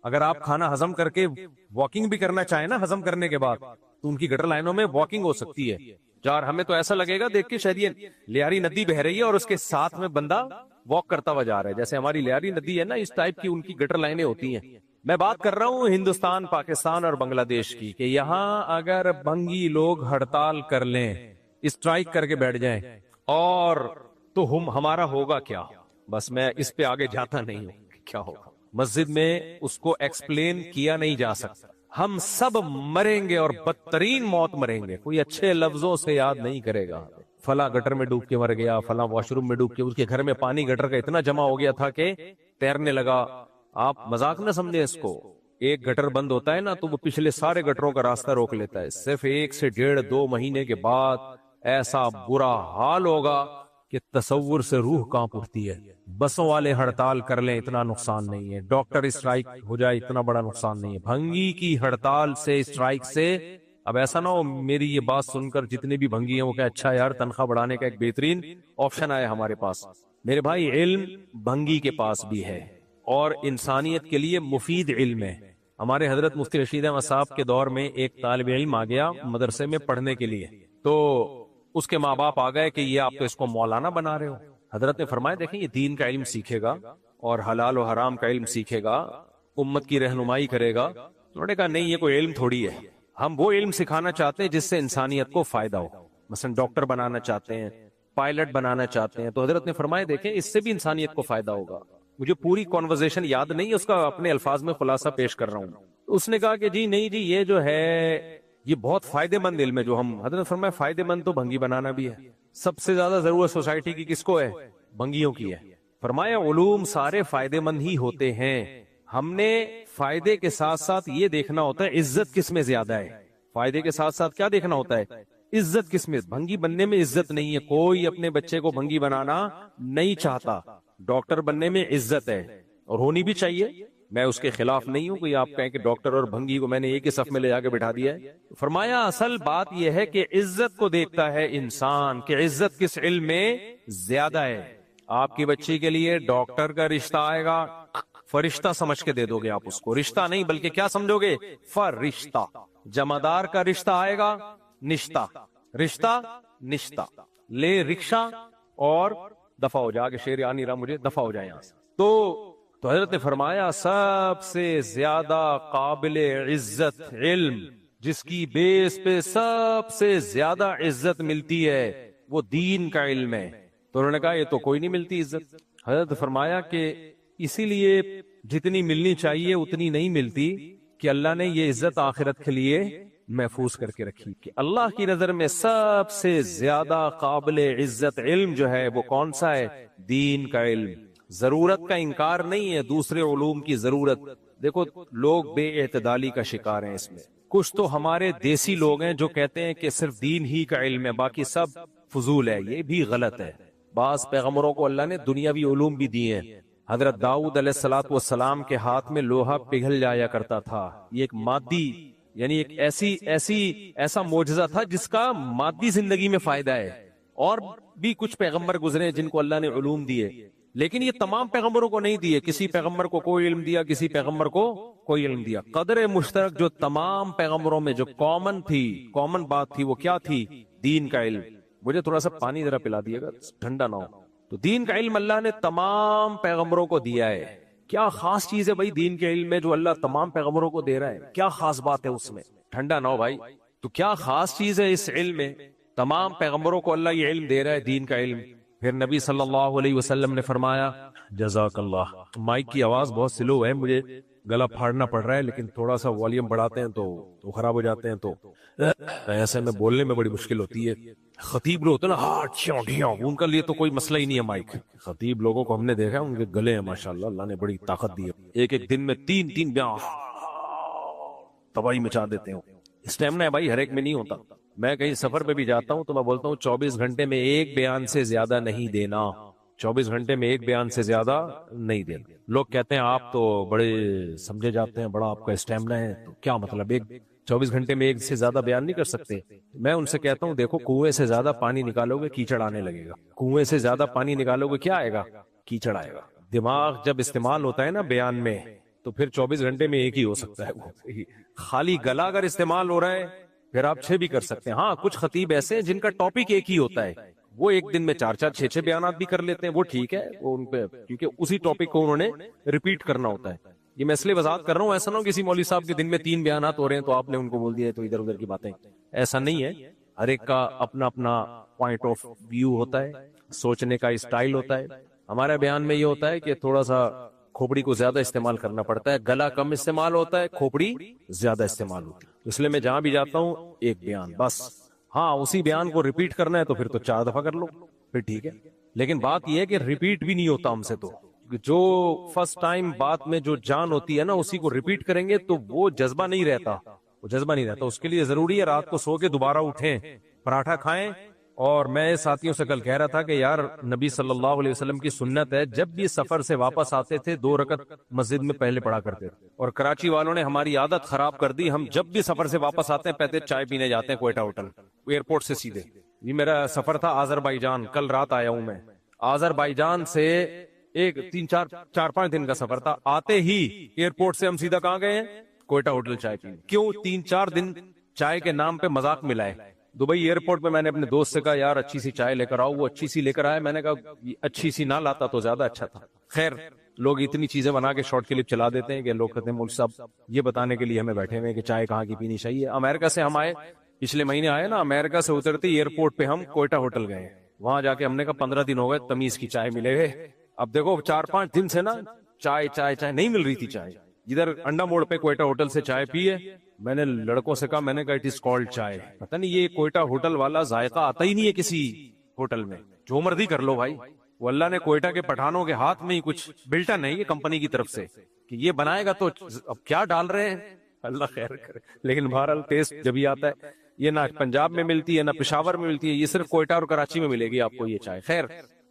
اگر آپ کھانا ہضم کر کے واکنگ بھی کرنا چاہیں نا ہضم کرنے کے بعد، تو ان کی گٹر لائنوں میں واکنگ ہو سکتی ہے. یار ہمیں تو ایسا لگے گا دیکھ کے شاید یہ لیاری ندی بہ رہی ہے اور اس کے ساتھ میں بندہ واک کرتا ہوا جا رہا ہے، جیسے ہماری لیاری ندی ہے نا، اس ٹائپ کی ان کی گٹر لائنیں ہوتی ہیں. میں بات کر رہا ہوں ہندوستان، پاکستان اور بنگلہ دیش کی، کہ یہاں اگر بھنگی لوگ ہڑتال کر لیں، اسٹرائک کر کے بیٹھ جائیں، اور تو ہمارا ہوگا کیا. بس میں اس پہ آگے جاتا نہیں ہوں کیا ہوگا. مسجد میں اس کو ایکسپلین کیا نہیں جا سکتا. ہم سب مریں گے اور بدترین موت مریں گے. کوئی اچھے لفظوں سے یاد نہیں کرے گا، فلاں گٹر میں ڈوب کے مر گیا، فلاں واش روم میں ڈوب کے، اس کے گھر میں پانی گٹر کا اتنا جمع ہو گیا تھا کہ تیرنے لگا. آپ مذاق نہ سمجھیں اس کو. ایک گٹر بند ہوتا ہے نا تو وہ پچھلے سارے گٹروں کا راستہ روک لیتا ہے. صرف 1 سے 1.5-2 مہینے کے بعد ایسا برا حال ہوگا کہ تصور سے روح کانپ اٹھتی ہے. بسوں والے ہڑتال کر لیں اتنا نقصان نہیں ہے، ڈاکٹر اسٹرائک ہو جائے اتنا بڑا نقصان نہیں ہے. بھنگی کی ہڑتال سے، اسٹرائک سے، اب ایسا نہ ہو میری یہ بات سن کر جتنے بھی بھنگی ہیں وہ کہ اچھا یار تنخواہ بڑھانے کا ایک بہترین آپشن آیا ہمارے پاس. میرے بھائی علم بھنگی کے پاس بھی ہے اور انسانیت کے لیے مفید علم ہے. ہمارے حضرت مفتی رشید احمد صاحب کے دور میں ایک طالب علم آ گیا مدرسے میں پڑھنے کے لیے، تو اس کے ماں باپ آ گئے کہ یہ آپ تو اس کو مولانا بنا رہے ہو. حضرت نے فرمایا دیکھیں یہ دین کا علم سیکھے گا اور حلال و حرام کا علم سیکھے گا، امت کی رہنمائی کرے گا. انہوں نے کہا نہیں یہ کوئی علم تھوڑی ہے، ہم وہ علم سکھانا چاہتے ہیں جس سے انسانیت کو فائدہ ہو. مثلا ڈاکٹر بنانا چاہتے ہیں، پائلٹ بنانا چاہتے ہیں، تو حضرت نے فرمایا دیکھیں اس سے بھی انسانیت کو فائدہ ہوگا. مجھے پوری کانورزیشن یاد نہیں ہے، اس کا اپنے الفاظ میں خلاصہ پیش کر رہا ہوں. اس نے کہا کہ جی نہیں جی یہ جو ہے یہ بہت فائدہ مند علم ہے جو ہم. حضرت نے فرمایا فائدہ مند تو بھنگی بنانا بھی ہے. سب سے زیادہ ضرورت سوسائٹی کی کس کو ہے؟ بھنگیوں کی ہے. فرمایا علوم سارے فائدہ مند ہی ہوتے ہیں، ہم نے فائدے کے ساتھ ساتھ یہ دیکھنا ہوتا ہے عزت کس میں زیادہ ہے. فائدے کے ساتھ ساتھ کیا دیکھنا ہوتا ہے؟ عزت کس میں. بھنگی بننے میں عزت نہیں ہے، کوئی اپنے بچے کو بھنگی بنانا نہیں چاہتا. ڈاکٹر بننے میں عزت ہے اور ہونی بھی چاہیے، میں اس کے خلاف نہیں ہوں. کوئی آپ کہیں کہ ڈاکٹر اور بھنگی کو میں نے ایک ہی صف میں لے جا کے بٹھا دیا ہے. فرمایا اصل بات یہ ہے کہ عزت کو دیکھتا ہے انسان کہ عزت کس علم میں زیادہ ہے. آپ کی بچی کے لیے ڈاکٹر کا رشتہ آئے گا، فرشتہ سمجھ کے دے دو گے آپ اس کو، رشتہ نہیں بلکہ کیا سمجھو گے؟ فرشتہ. جمعدار کا رشتہ آئے گا، نشتہ، رشتہ نشتہ. لے رکشہ اور دفع ہو جا کے شعر آ نہیں رہا مجھے، دفع ہو جائے یہاں سے۔ تو حضرت نے فرمایا سب سے زیادہ قابل عزت علم، جس کی بیس پہ سب سے زیادہ عزت ملتی ہے، وہ دین کا علم ہے۔ تو انہوں نے کہا یہ تو کوئی نہیں ملتی عزت۔ حضرت فرمایا کہ اسی لیے جتنی ملنی چاہیے اتنی نہیں ملتی، کہ اللہ نے یہ عزت آخرت کے لیے محفوظ کر کے رکھی، کہ اللہ کی نظر میں سب سے زیادہ قابل عزت علم جو ہے وہ کون سا ہے؟ دین کا علم۔ ضرورت کا انکار نہیں ہے، دوسرے علوم کی ضرورت۔ دیکھو لوگ بے اعتدالی کا شکار ہیں اس میں۔ کچھ تو ہمارے دیسی لوگ ہیں جو کہتے ہیں کہ صرف دین ہی کا علم ہے، باقی سب فضول ہے، یہ بھی غلط ہے۔ بعض پیغمبروں کو اللہ نے دنیاوی علوم بھی دیے ہیں۔ حضرت داؤد علیہ الصلوۃ والسلام کے ہاتھ میں لوہا پگھل جایا کرتا تھا، یہ ایک مادی یعنی ایک ایسا معجزہ تھا جس کا مادی زندگی میں فائدہ ہے۔ اور بھی کچھ پیغمبر گزرے جن کو اللہ نے علوم دیے، لیکن یہ تمام پیغمبروں کو نہیں دیے۔ کسی پیغمبر کو کوئی علم دیا، کسی پیغمبر کو کوئی علم دیا۔ قدر مشترک جو تمام پیغمبروں میں جو کامن بات تھی وہ کیا تھی؟ دین کا علم۔ مجھے تھوڑا سا پانی ذرا پلا دیے گا، ٹھنڈا نہ ہو۔ تو دین کا علم اللہ نے تمام پیغمبروں کو دیا ہے۔ کیا خاص چیز ہے بھائی دین کے علم میں جو اللہ تمام پیغمبروں کو دے رہا ہے؟ کیا خاص بات ہے اس میں؟ ٹھنڈا نہ ہو بھائی۔ تو کیا خاص چیز ہے اس علم میں؟ تمام پیغمبروں کو اللہ یہ علم دے رہا ہے، دین کا علم۔ پھر نبی صلی اللہ علیہ وسلم نے فرمایا، جزاک اللہ، مائک کی آواز بہت سلو ہے، مجھے گلا پھاڑنا پڑ رہا ہے، لیکن تھوڑا سا والیوم بڑھاتے ہیں تو خراب ہو جاتے ہیں، تو ایسے میں بولنے میں بڑی مشکل ہوتی ہے۔ خطیب لوگ ہوتے ہیں نا ان کا لیے تو کوئی مسئلہ ہی نہیں ہے مائک۔ خطیب لوگوں کو ہم نے دیکھا ان کے گلے ہیں ماشاءاللہ، اللہ نے بڑی طاقت دی ہے، ایک دن میں تین بیان تباہی مچا دیتے ہیں۔ اسٹیمنا ہے بھائی، ہر ایک میں نہیں ہوتا۔ میں کہیں سفر پہ بھی جاتا ہوں تو میں بولتا ہوں 24 گھنٹے میں ایک بیان سے زیادہ نہیں دینا، 24 گھنٹے میں ایک بیان سے زیادہ نہیں دینا۔ لوگ کہتے ہیں آپ تو بڑے سمجھے جاتے ہیں، بڑا آپ کا اسٹیمنا ہے، تو کیا مطلب 24 گھنٹے میں ایک سے زیادہ بیان نہیں کر سکتے؟ میں ان سے کہتا ہوں دیکھو کنویں سے زیادہ پانی نکالو گے کیچڑ آنے لگے گا، کنویں سے زیادہ پانی نکالو گے کیا آئے گا؟ کیچڑ آئے گا۔ دماغ جب استعمال ہوتا ہے نا بیان میں تو پھر 24 گھنٹے میں ایک ہی ہو سکتا ہے وہ۔ خالی گلا اگر استعمال ہو رہا ہے پھر آپ 6 بھی کر سکتے ہیں۔ ہاں کچھ خطیب ایسے ہیں جن کا ٹاپک ایک ہی ہوتا ہے، وہ ایک دن میں 4 6 بیانات بھی کر لیتے ہیں، وہ ٹھیک ہے، وہ ان پہ کیونکہ اسی ٹاپک کو انہوں نے ریپیٹ کرنا ہوتا ہے۔ یہ میں اس لیے وضاحت کر رہا ہوں، ایسا نہ ہو کسی مولوی صاحب کے دن میں 3 بیانات ہو رہے ہیں تو آپ نے ان کو بول دیا تو ادھر ادھر کی باتیں۔ ایسا نہیں ہے، ہر ایک کا اپنا اپنا پوائنٹ آف ویو ہوتا ہے، سوچنے کا اسٹائل ہوتا ہے۔ ہمارے بیان میں یہ ہوتا ہے کہ تھوڑا سا کھوپڑی کو زیادہ استعمال کرنا پڑتا ہے، گلا کم استعمال ہوتا ہے، کھوپڑی زیادہ استعمال ہوتی ہے۔ اس لیے میں جہاں بھی جاتا ہوں ایک بیان بس۔ ہاں اسی بیان کو ریپیٹ کرنا ہے تو پھر تو 4 دفعہ کر لو، پھر ٹھیک ہے۔ لیکن بات یہ ہے کہ ریپیٹ بھی نہیں ہوتا ہم سے، تو جو فرسٹ ٹائم بات میں جو جان ہوتی ہے نا اسی کو ریپیٹ کریں گے تو وہ جذبہ نہیں رہتا، وہ جذبہ نہیں رہتا۔ اس کے لیے ضروری ہے رات کو سو کے دوبارہ اٹھیں، پراٹھا کھائیں۔ اور میں ساتھیوں سے کل کہہ رہا تھا کہ یار نبی صلی اللہ علیہ وسلم کی سنت ہے، جب بھی سفر سے واپس آتے تھے 2 رکعت مسجد میں پہلے پڑھا کرتے تھے۔ اور کراچی والوں نے ہماری عادت خراب کر دی، ہم جب بھی سفر سے واپس آتے ہیں پہلے چائے پینے جاتے ہیں کوئٹہ ہوٹل، ایئرپورٹ سے سیدھے۔ یہ میرا سفر تھا آذربائیجان، کل رات آیا ہوں میں آذربائیجان سے، ایک 4-5 دن کا سفر تھا۔ آتے ہی ایئرپورٹ سے ہم سیدھا کہاں گئے ہیں؟ کوئٹہ ہوٹل چائے پینے۔ کیوں؟ 3-4 دن چائے کے نام پہ مذاق ملا ہے۔ دبئی ایئرپورٹ پہ میں نے اپنے دوست سے کہا یار اچھی سی چائے لے کر آؤ، وہ اچھی سی لے کر آیا، میں نے کہا اچھی سی نہ لاتا تو زیادہ اچھا تھا۔ خیر لوگ اتنی چیزیں بنا کے شارٹ کلپ چلا دیتے ہیں کہ لوگ کہتے ہیں مولوی صاحب یہ بتانے کے لیے ہمیں بیٹھے ہوئے کہ چائے کہاں کی پینی چاہیے۔ امریکہ سے ہم آئے، پچھلے مہینے آئے نا، امریکہ سے اترتے ایئرپورٹ پہ ہم کوئٹہ ہوٹل گئے، وہاں جا کے ہم نے کہا 15 دن ہو گئے تمیز کی چائے ملے ہوئے۔ اب دیکھو 4-5 دن سے نا چائے نہیں مل رہی تھی۔ چائے جدھر انڈا موڑ پہ کوئٹہ ہوٹل سے چائے پیے، میں نے لڑکوں سے کہا، میں نے کہا اٹ از کالڈ چائے۔ پتہ نہیں یہ کوئٹہ ہوٹل والا ذائقہ آتا ہی نہیں ہے کسی ہوٹل میں، جو مرضی کر لو بھائی۔ وہ اللہ نے کوئٹہ کے پٹھانوں کے ہاتھ میں ہی کچھ بلٹا نہیں ہے کمپنی کی طرف سے کہ یہ بنائے گا، تو اب کیا ڈال رہے ہیں اللہ خیر کرے۔ لیکن بہرحال ٹیسٹ جب ہی آتا ہے، یہ نہ پنجاب میں ملتی ہے نہ پشاور میں ملتی ہے، یہ صرف کوئٹہ اور کراچی میں ملے گی آپ کو یہ چائے۔ خیر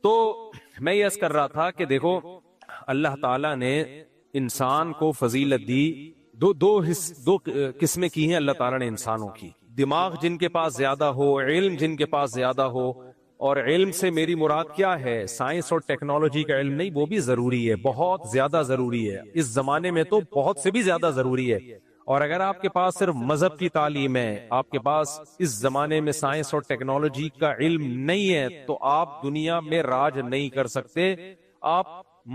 تو میں یہ عرض کر رہا تھا کہ دیکھو اللہ تعالیٰ نے انسان کو فضیلت دی، دو قسمیں کی ہیں اللہ تعالیٰ نے انسانوں کی۔ دماغ جن کے پاس زیادہ ہو، علم جن کے پاس زیادہ ہو، اور علم سے میری مراد کیا ہے؟ سائنس اور ٹیکنالوجی کا علم نہیں، وہ بھی ضروری ہے، بہت زیادہ ضروری ہے، اس زمانے میں تو بہت سے بھی زیادہ ضروری ہے۔ اور اگر آپ کے پاس صرف مذہب کی تعلیم ہے، آپ کے پاس اس زمانے میں سائنس اور ٹیکنالوجی کا علم نہیں ہے، تو آپ دنیا میں راج نہیں کر سکتے، آپ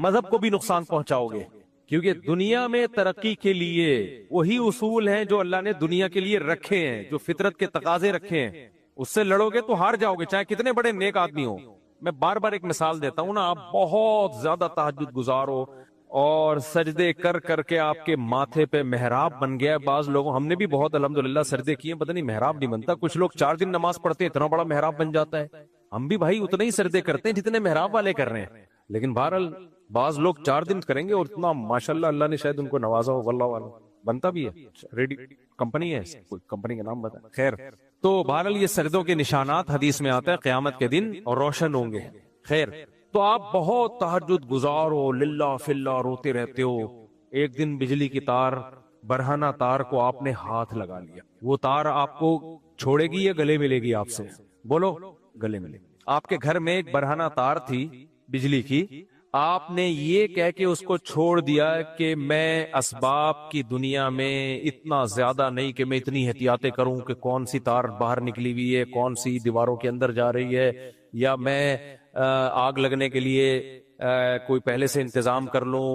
مذہب کو بھی نقصان پہنچاؤ گے. کیونکہ دنیا میں ترقی کے لیے وہی اصول ہیں جو اللہ نے دنیا کے لیے رکھے ہیں، جو فطرت کے تقاضے رکھے ہیں. اس سے لڑو گے تو ہار جاؤ گے، چاہے کتنے بڑے نیک آدمی ہو. میں بار بار ایک مثال دیتا ہوں نا، آپ بہت زیادہ تہجد گزار ہو اور سجدے کر کر کے آپ کے ماتھے پہ محراب بن گیا. بعض لوگوں، ہم نے بھی بہت الحمدللہ سجدے کیے، پتہ نہیں محراب نہیں بنتا. کچھ لوگ 4 دن نماز پڑھتے اتنا بڑا محراب بن جاتا ہے. ہم بھی بھائی اتنے ہی سجدے کرتے ہیں جتنے محراب والے کر رہے ہیں، لیکن بہرحال بعض لوگ 4 دن کریں گے اور اتنا ماشاءاللہ اللہ نے شاید ان کو نوازا ہو، واللہ عالم بنتا بھی ہے. ریڈی کمپنی ہے، کوئی کمپنی کا نام بتا. خیر، تو بہرحال یہ سجدوں کے نشانات حدیث میں آتا ہے قیامت کے دن اور روشن ہوں گے. خیر، تو آپ بہت تہجد گزار ہو، للہ فی اللہ روتے رہتے ہو. ایک دن بجلی کی تار، برہنہ تار کو آپ نے ہاتھ لگا لیا. وہ تار آپ کو چھوڑے گی یا گلے ملے گی آپ سے؟ بولو، گلے ملے گی. آپ کے گھر میں ایک برہنہ تار تھی بجلی کی، آپ نے یہ کہہ کے اس کو چھوڑ دیا کہ میں اسباب کی دنیا میں اتنا زیادہ نہیں کہ میں اتنی احتیاطیں کروں کہ کون سی تار باہر نکلی ہوئی ہے، کون سی دیواروں کے اندر جا رہی ہے، یا میں آگ لگنے کے لیے کوئی پہلے سے انتظام کر لوں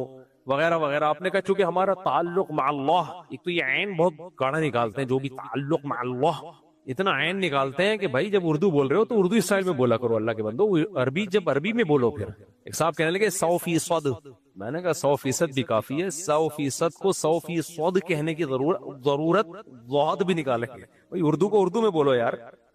وغیرہ وغیرہ. آپ نے کہا چونکہ ہمارا تعلق مع اللہ، ایک تو یہ عین بہت گاڑا نکالتے ہیں، جو بھی تعلق مع اللہ اتنا عین نکالتے ہیں کہ بھائی جب اردو بول رہے ہو تو اردو اسٹائل میں بولا کرو اللہ کے بندو. عربی جب عربی میں بولو. پھر ایک صاحب کہنے لگے 100%. میں نے کہا 100% بھی کافی ہے، 100% کو 100% کہنے کی ضرورت بہت بھی نکالیں گے. بھائی اردو کو اردو میں بولو یار.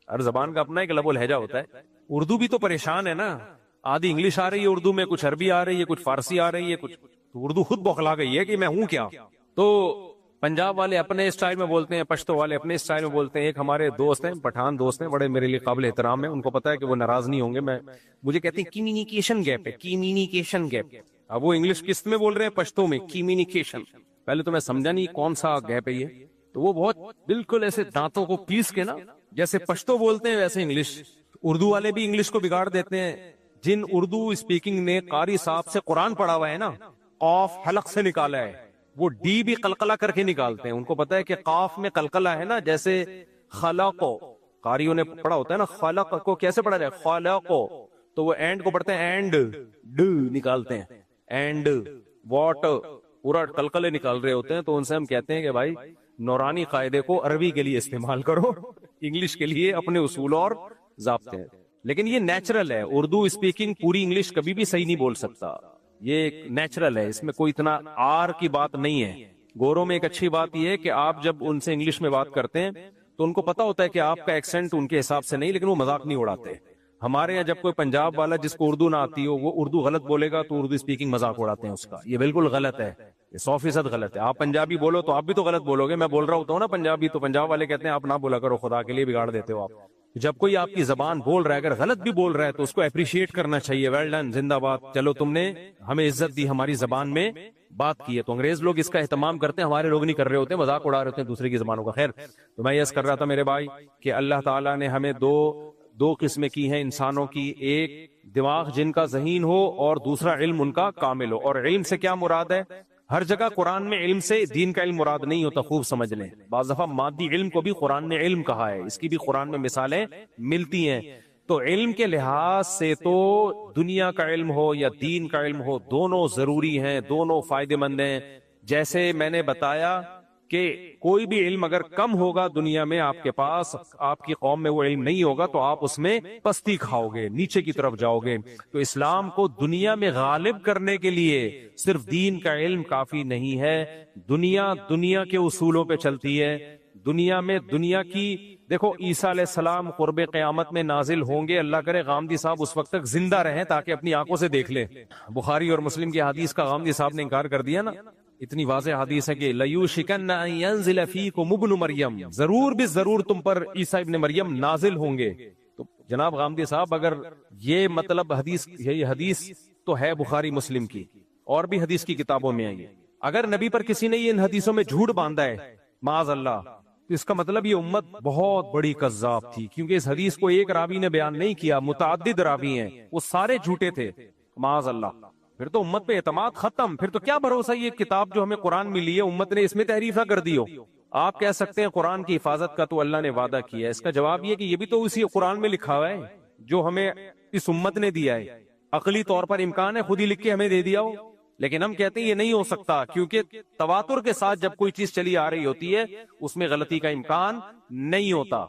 ہر زبان کا اپنا ایک لب و لہجہ ہوتا ہے. اردو بھی تو پریشان ہے نا، آدھی انگلش آ رہی ہے اردو میں، کچھ عربی آ رہی ہے، کچھ فارسی آ رہی ہے، کچھ تو اردو خود بوکھلا گئی ہے کہ میں ہوں کیا. تو پنجاب والے اپنے اسٹائل میں بولتے ہیں، پشتو والے اپنے اسٹائل میں بولتے ہیں. ایک ہمارے دوست ہیں، پٹھان دوست ہیں، بڑے میرے لیے قابل احترام ہیں، ان کو پتا ہے کہ وہ ناراض نہیں ہوں گے. مجھے کہتے ہیں کمیونیکیشن گیپ ہے، کمیونیکیشن گیپ. اب وہ انگلش کس میں بول رہے ہیں؟ پشتو میں، کمیونیکیشن. پہلے تو میں سمجھا نہیں کون سا گیپ ہے یہ. تو وہ بہت بالکل ایسے دانتوں کو پیس کے نا، جیسے پشتو بولتے ہیں ویسے انگلش. اردو والے بھی انگلش کو بگاڑ دیتے ہیں. جن اردو اسپیکنگ نے قاری صاحب سے قرآن پڑھا ہوا ہے نا، قاف حلق سے نکالا ہے، وہ ڈی بھی قلقلہ کر کے نکالتے ہیں. ان کو پتا ہے کہ قاف میں قلقلہ ہے نا، جیسے خلق، قاریوں نے پڑھا ہوتا ہے نا خلق کو کیسے پڑھا جائے، خلق، تو وہ اینڈ کو پڑھتے ہیں اینڈ، ڈ نکالتے ہیں، اینڈ واٹ، پورا قلقلے نکال رہے ہوتے ہیں. تو ان سے ہم کہتے ہیں کہ بھائی نورانی قاعدے کو عربی کے لیے استعمال کرو، انگلش کے لیے اپنے اصول اور ضابطے ہیں. لیکن یہ نیچرل ہے، اردو اسپیکنگ پوری انگلش کبھی بھی صحیح نہیں بول سکتا. یہ ایک نیچرل ہے، اس میں کوئی اتنا آر کی بات نہیں ہے. گوروں میں ایک اچھی بات یہ ہے کہ آپ جب ان سے انگلش میں بات کرتے ہیں تو ان کو پتا ہوتا ہے کہ آپ کا ایکسنٹ ان کے حساب سے نہیں، لیکن وہ مذاق نہیں اڑاتے. ہمارے یہاں جب کوئی پنجاب والا جس کو اردو نہ آتی ہو وہ اردو غلط بولے گا تو اردو اسپیکنگ مذاق اڑاتے ہیں اس کا. یہ بالکل غلط ہے، یہ 100% غلط ہے. آپ پنجابی بولو تو آپ بھی تو غلط بولو گے. میں بول رہا ہوتا ہوں نا پنجابی، تو پنجاب والے کہتے ہیں آپ نہ بولا کرو، خدا کے لیے بگاڑ دیتے ہو آپ. جب کوئی آپ کی زبان بول رہا ہے، اگر غلط بھی بول رہا ہے تو اس کو اپریشیٹ کرنا چاہیے. ویل ڈن، زندہ باد، چلو تم نے ہمیں عزت دی، ہماری زبان میں بات کی ہے. تو انگریز لوگ اس کا اہتمام کرتے ہیں، ہمارے لوگ نہیں کر رہے ہوتے، مذاق اڑا رہے ہوتے ہیں دوسرے کی زبانوں کا. خیر، تو میں یس کر رہا تھا میرے بھائی کہ اللہ تعالیٰ نے ہمیں دو قسمیں کی ہیں انسانوں کی، ایک دماغ جن کا ذہین ہو اور دوسرا علم ان کا کامل ہو. اور علم سے کیا مراد ہے؟ ہر جگہ قرآن میں علم سے دین کا علم مراد نہیں ہوتا، خوب سمجھ لیں. بعض دفعہ مادی علم کو بھی قرآن نے علم کہا ہے، اس کی بھی قرآن میں مثالیں ملتی ہیں. تو علم کے لحاظ سے تو دنیا کا علم ہو یا دین کا علم ہو، دونوں ضروری ہیں، دونوں فائدے مند ہیں. جیسے میں نے بتایا کہ کوئی بھی علم اگر کم ہوگا دنیا میں آپ کے پاس، آپ کی قوم میں وہ علم نہیں ہوگا تو آپ اس میں پستی کھاؤ گے، نیچے کی طرف جاؤ گے. تو اسلام کو دنیا میں غالب کرنے کے لیے صرف دین کا علم کافی نہیں ہے. دنیا کے اصولوں پہ چلتی ہے. دنیا میں دنیا کی دیکھو، عیسیٰ علیہ السلام قرب قیامت میں نازل ہوں گے. اللہ کرے غامدی صاحب اس وقت تک زندہ رہیں تاکہ اپنی آنکھوں سے دیکھ لیں. بخاری اور مسلم کی حدیث کا غامدی صاحب نے انکار کر دیا نا. اتنی واضح حدیث ہے کہ لَيُوشِكَنَّ أَن يَنزِلَ فِيكُمُ ابْنُ مَرْيَمَ، ضرور بھی ضرور تم پر عیسیٰ ابن مریم نازل ہوں گے. تو جناب غامدی صاحب، اگر یہ مطلب یہ حدیث تو ہے بخاری مسلم کی، اور بھی حدیث کی کتابوں میں ہے. اگر نبی پر کسی نے ان حدیثوں میں جھوٹ باندھا ہے معاذ اللہ، تو اس کا مطلب یہ امت بہت بڑی کذاب تھی، کیونکہ اس حدیث کو ایک راوی نے بیان نہیں کیا، متعدد راوی ہیں، وہ سارے جھوٹے تھے معاذ اللہ. پھر تو امت پہ اعتماد ختم. پھر تو کیا بھروسہ یہ کتاب جو ہمیں قرآن ملی ہے امت نے اس میں تحریف نہ کر دی ہو. آپ کہہ سکتے ہیں قرآن کی حفاظت کا تو اللہ نے وعدہ کیا ہے. اس کا جواب یہ کہ یہ بھی تو اسی قرآن میں لکھا ہوا ہے جو ہمیں اس امت نے دیا ہے. عقلی طور پر امکان ہے خود ہی لکھ کے ہمیں دے دیا ہو, لیکن ہم کہتے ہیں یہ نہیں ہو سکتا, کیونکہ تواتر کے ساتھ جب کوئی چیز چلی آ رہی ہوتی ہے اس میں غلطی کا امکان نہیں ہوتا.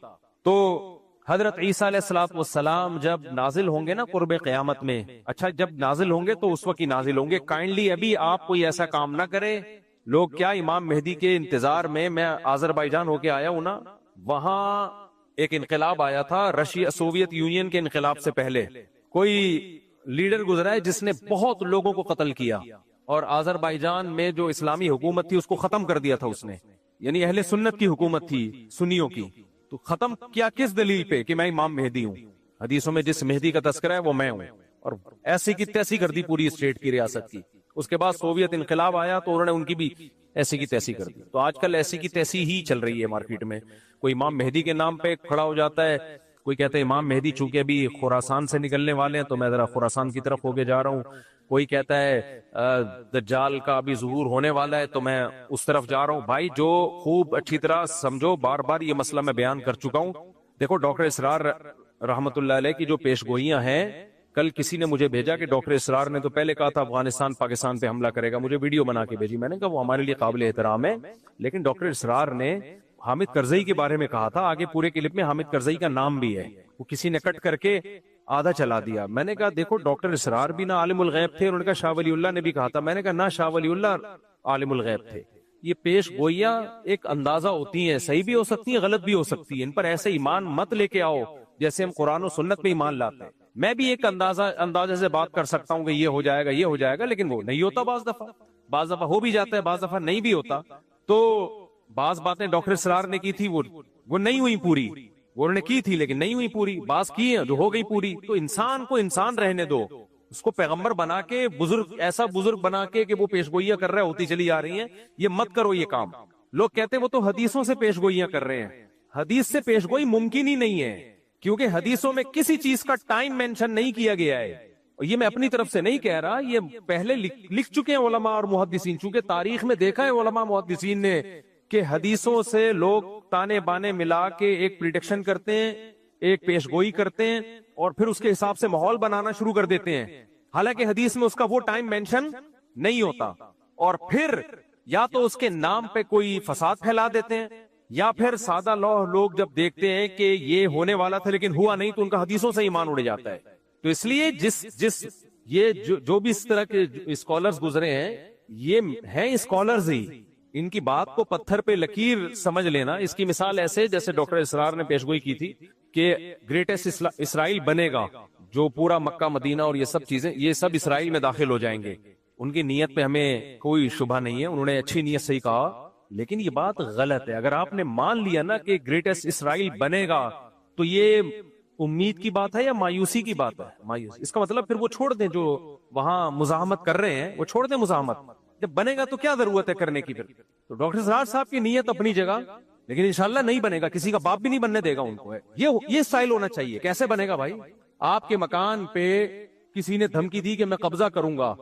تو حضرت عیسیٰ علیہ الصلوۃ والسلام جب نازل ہوں گے نا قرب قیامت میں, اچھا جب نازل ہوں گے تو اس وقت ہی نازل ہوں گے. کائنڈلی ابھی آپ کوئی ایسا کام نہ کرے. لوگ کیا امام مہدی کے انتظار میں آذربائیجان ہو کے آیا ہوں نا, وہاں ایک انقلاب آیا تھا رشیا سوویت یونین کے انقلاب سے پہلے. کوئی لیڈر گزرا ہے جس نے بہت لوگوں کو قتل کیا, اور آذربائیجان میں جو اسلامی حکومت تھی اس کو ختم کر دیا تھا اس نے. یعنی اہل سنت کی حکومت تھی سنیوں کی, تو ختم کیا کس دلیل پہ کہ میں امام مہدی ہوں. حدیثوں میں جس مہدی کا تذکرہ ہے وہ میں ہوں, اور ایسی کی تیسی کر دی پوری اسٹیٹ کی ریاست کی. اس کے بعد سوویت انقلاب آیا تو انہوں نے ان کی بھی ایسی کی تیسی کر دی. تو آج کل ایسی کی تیسی ہی چل رہی ہے مارکیٹ میں. کوئی امام مہدی کے نام پہ کھڑا ہو جاتا ہے, کوئی کہتا ہے امام مہدی چونکہ ابھی خراسان سے نکلنے والے ہیں تو میں ذرا خراسان کی طرف ہو کے جا رہا ہوں. کوئی کہتا ہے دجال کا ابھی ظہور ہونے والا ہے تو میں اس طرف جا رہا ہوں. بھائی جو خوب اچھی طرح سمجھو, بار بار یہ مسئلہ میں بیان کر چکا ہوں. دیکھو ڈاکٹر اسرار رحمت اللہ علیہ کی جو پیش گوئیاں ہیں, کل کسی نے مجھے بھیجا کہ ڈاکٹر اسرار نے تو پہلے کہا تھا افغانستان پاکستان پہ حملہ کرے گا, مجھے ویڈیو بنا کے بھیجی. میں نے کہا وہ ہمارے لیے قابل احترام ہے, لیکن ڈاکٹر اسرار نے حامد کرزئی کے بارے میں کہا تھا. آگے پورے کلپ میں حامد کرزئی کا نام بھی ہے, وہ کسی نے کٹ کر کے آدھا چلا دیا. میں نے کہا دیکھو ڈاکٹر اسرار بھی نہ عالم الغیب تھے, انہوں نے کہا شاہ ولی اللہ نے بھی کہا تھا. میں نے کہا نہ شاہ ولی اللہ عالم الغیب تھے. یہ پیش گوئیاں ایک اندازہ ہوتی ہیں, صحیح بھی ہو سکتی ہیں غلط بھی ہو سکتی ہیں. ان پر ایسے ایمان مت لے کے آؤ جیسے ہم قرآن و سنت میں ایمان لاتے ہیں. میں بھی ایک اندازے سے بات کر سکتا ہوں کہ یہ ہو جائے گا یہ ہو جائے گا, لیکن وہ نہیں ہوتا. بعض دفعہ ہو بھی جاتا ہے, بعض دفعہ نہیں بھی ہوتا. تو بعض باتیں ڈاکٹر اسرار نے کی تھی وہ نہیں ہوئی پوری, وہ انہوں نے کی تھی لیکن نہیں ہوئی پوری. بعض کی ہیں جو ہو گئی پوری. تو انسان کو انسان رہنے دو, اس کو پیغمبر بنا کے بزرگ ایسا بزرگ بنا کے کہ وہ پیش گوئیاں کر رہے ہوتی چلی آ رہی ہیں, یہ مت کرو یہ کام. لوگ کہتے ہیں وہ تو حدیثوں سے پیش گوئیاں کر رہے ہیں. حدیث سے پیش گوئی ممکن ہی نہیں ہے, کیونکہ حدیثوں میں کسی چیز کا ٹائم مینشن نہیں کیا گیا ہے. یہ میں اپنی طرف سے نہیں کہہ رہا, یہ پہلے لکھ چکے ہیں علماء اور محدثین. چونکہ تاریخ میں دیکھا ہے علماء محدثین نے کہ حدیثوں سے لوگ تانے بانے ملا کے ایک پریڈکشن کرتے ہیں, ایک پیش گوئی کرتے ہیں, اور پھر اس کے حساب سے ماحول بنانا شروع کر دیتے ہیں. حالانکہ حدیث میں اس کا وہ ٹائم مینشن نہیں ہوتا. اور پھر یا تو اس کے نام پہ کوئی فساد پھیلا دیتے ہیں, یا پھر سادہ لوگ جب دیکھتے ہیں کہ یہ ہونے والا تھا لیکن ہوا نہیں تو ان کا حدیثوں سے ایمان اڑ جاتا ہے. تو اس لیے یہ جو بھی اس طرح کے اسکالرز گزرے ہیں یہ ہیں اسکالرز ہی, ان کی بات کو پتھر پہ لکیر سمجھ لینا. اس کی مثال ایسے جیسے ڈاکٹر اسرار نے پیشگوئی کی تھی کہ گریٹسٹ اسرائیل بنے گا, جو پورا مکہ مدینہ اور یہ سب چیزیں یہ سب اسرائیل میں داخل ہو جائیں گے. ان کی نیت پہ ہمیں کوئی شبہ نہیں ہے, انہوں نے اچھی نیت سے ہی کہا, لیکن یہ بات غلط ہے. اگر آپ نے مان لیا نا کہ گریٹسٹ اسرائیل بنے گا تو یہ امید کی بات ہے یا مایوسی کی بات ہے؟ مایوسی. اس کا مطلب پھر وہ چھوڑ دیں جو وہاں مزاحمت کر رہے ہیں, وہ چھوڑ دیں مزاحمت. جب بنے گا تو کیا ضرورت ہے کرنے کی؟ پھر تو ڈاکٹر اسرار صاحب کی نیت اپنی جگہ, لیکن انشاءاللہ نہیں بنے گا, کسی کا باپ بھی نہیں بننے دے گا ان کو. یہ اسٹائل ہونا چاہیے. کیسے بنے گا بھائی؟ آپ کے مکان پہ کسی نے دھمکی دی کہ میں قبضہ کروں گا,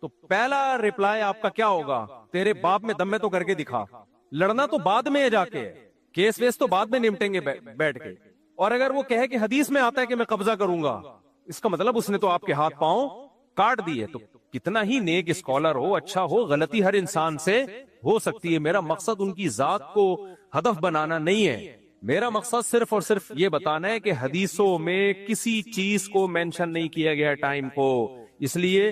تو پہلا ریپلائی آپ کا کیا ہوگا؟ تیرے باپ میں دم میں تو کر کے دکھا. لڑنا تو بعد میں جا کے, کیس ویس تو بعد میں نمٹیں گے بیٹھ کے. اور اگر وہ کہے کہ حدیث میں آتا ہے کہ میں قبضہ کروں گا, اس کا مطلب اس نے تو آپ کے ہاتھ پاؤں کاٹ دیے. تو کتنا ہی نیک اسکالر ہو, اچھا ہو, غلطی ہر انسان سے ہو سکتی ہے. میرا مقصد ان کی ذات کو ہدف بنانا نہیں ہے. میرا مقصد صرف اور صرف یہ بتانا ہے کہ حدیثوں میں کسی چیز کو مینشن نہیں کیا گیا ٹائم کو. اس لیے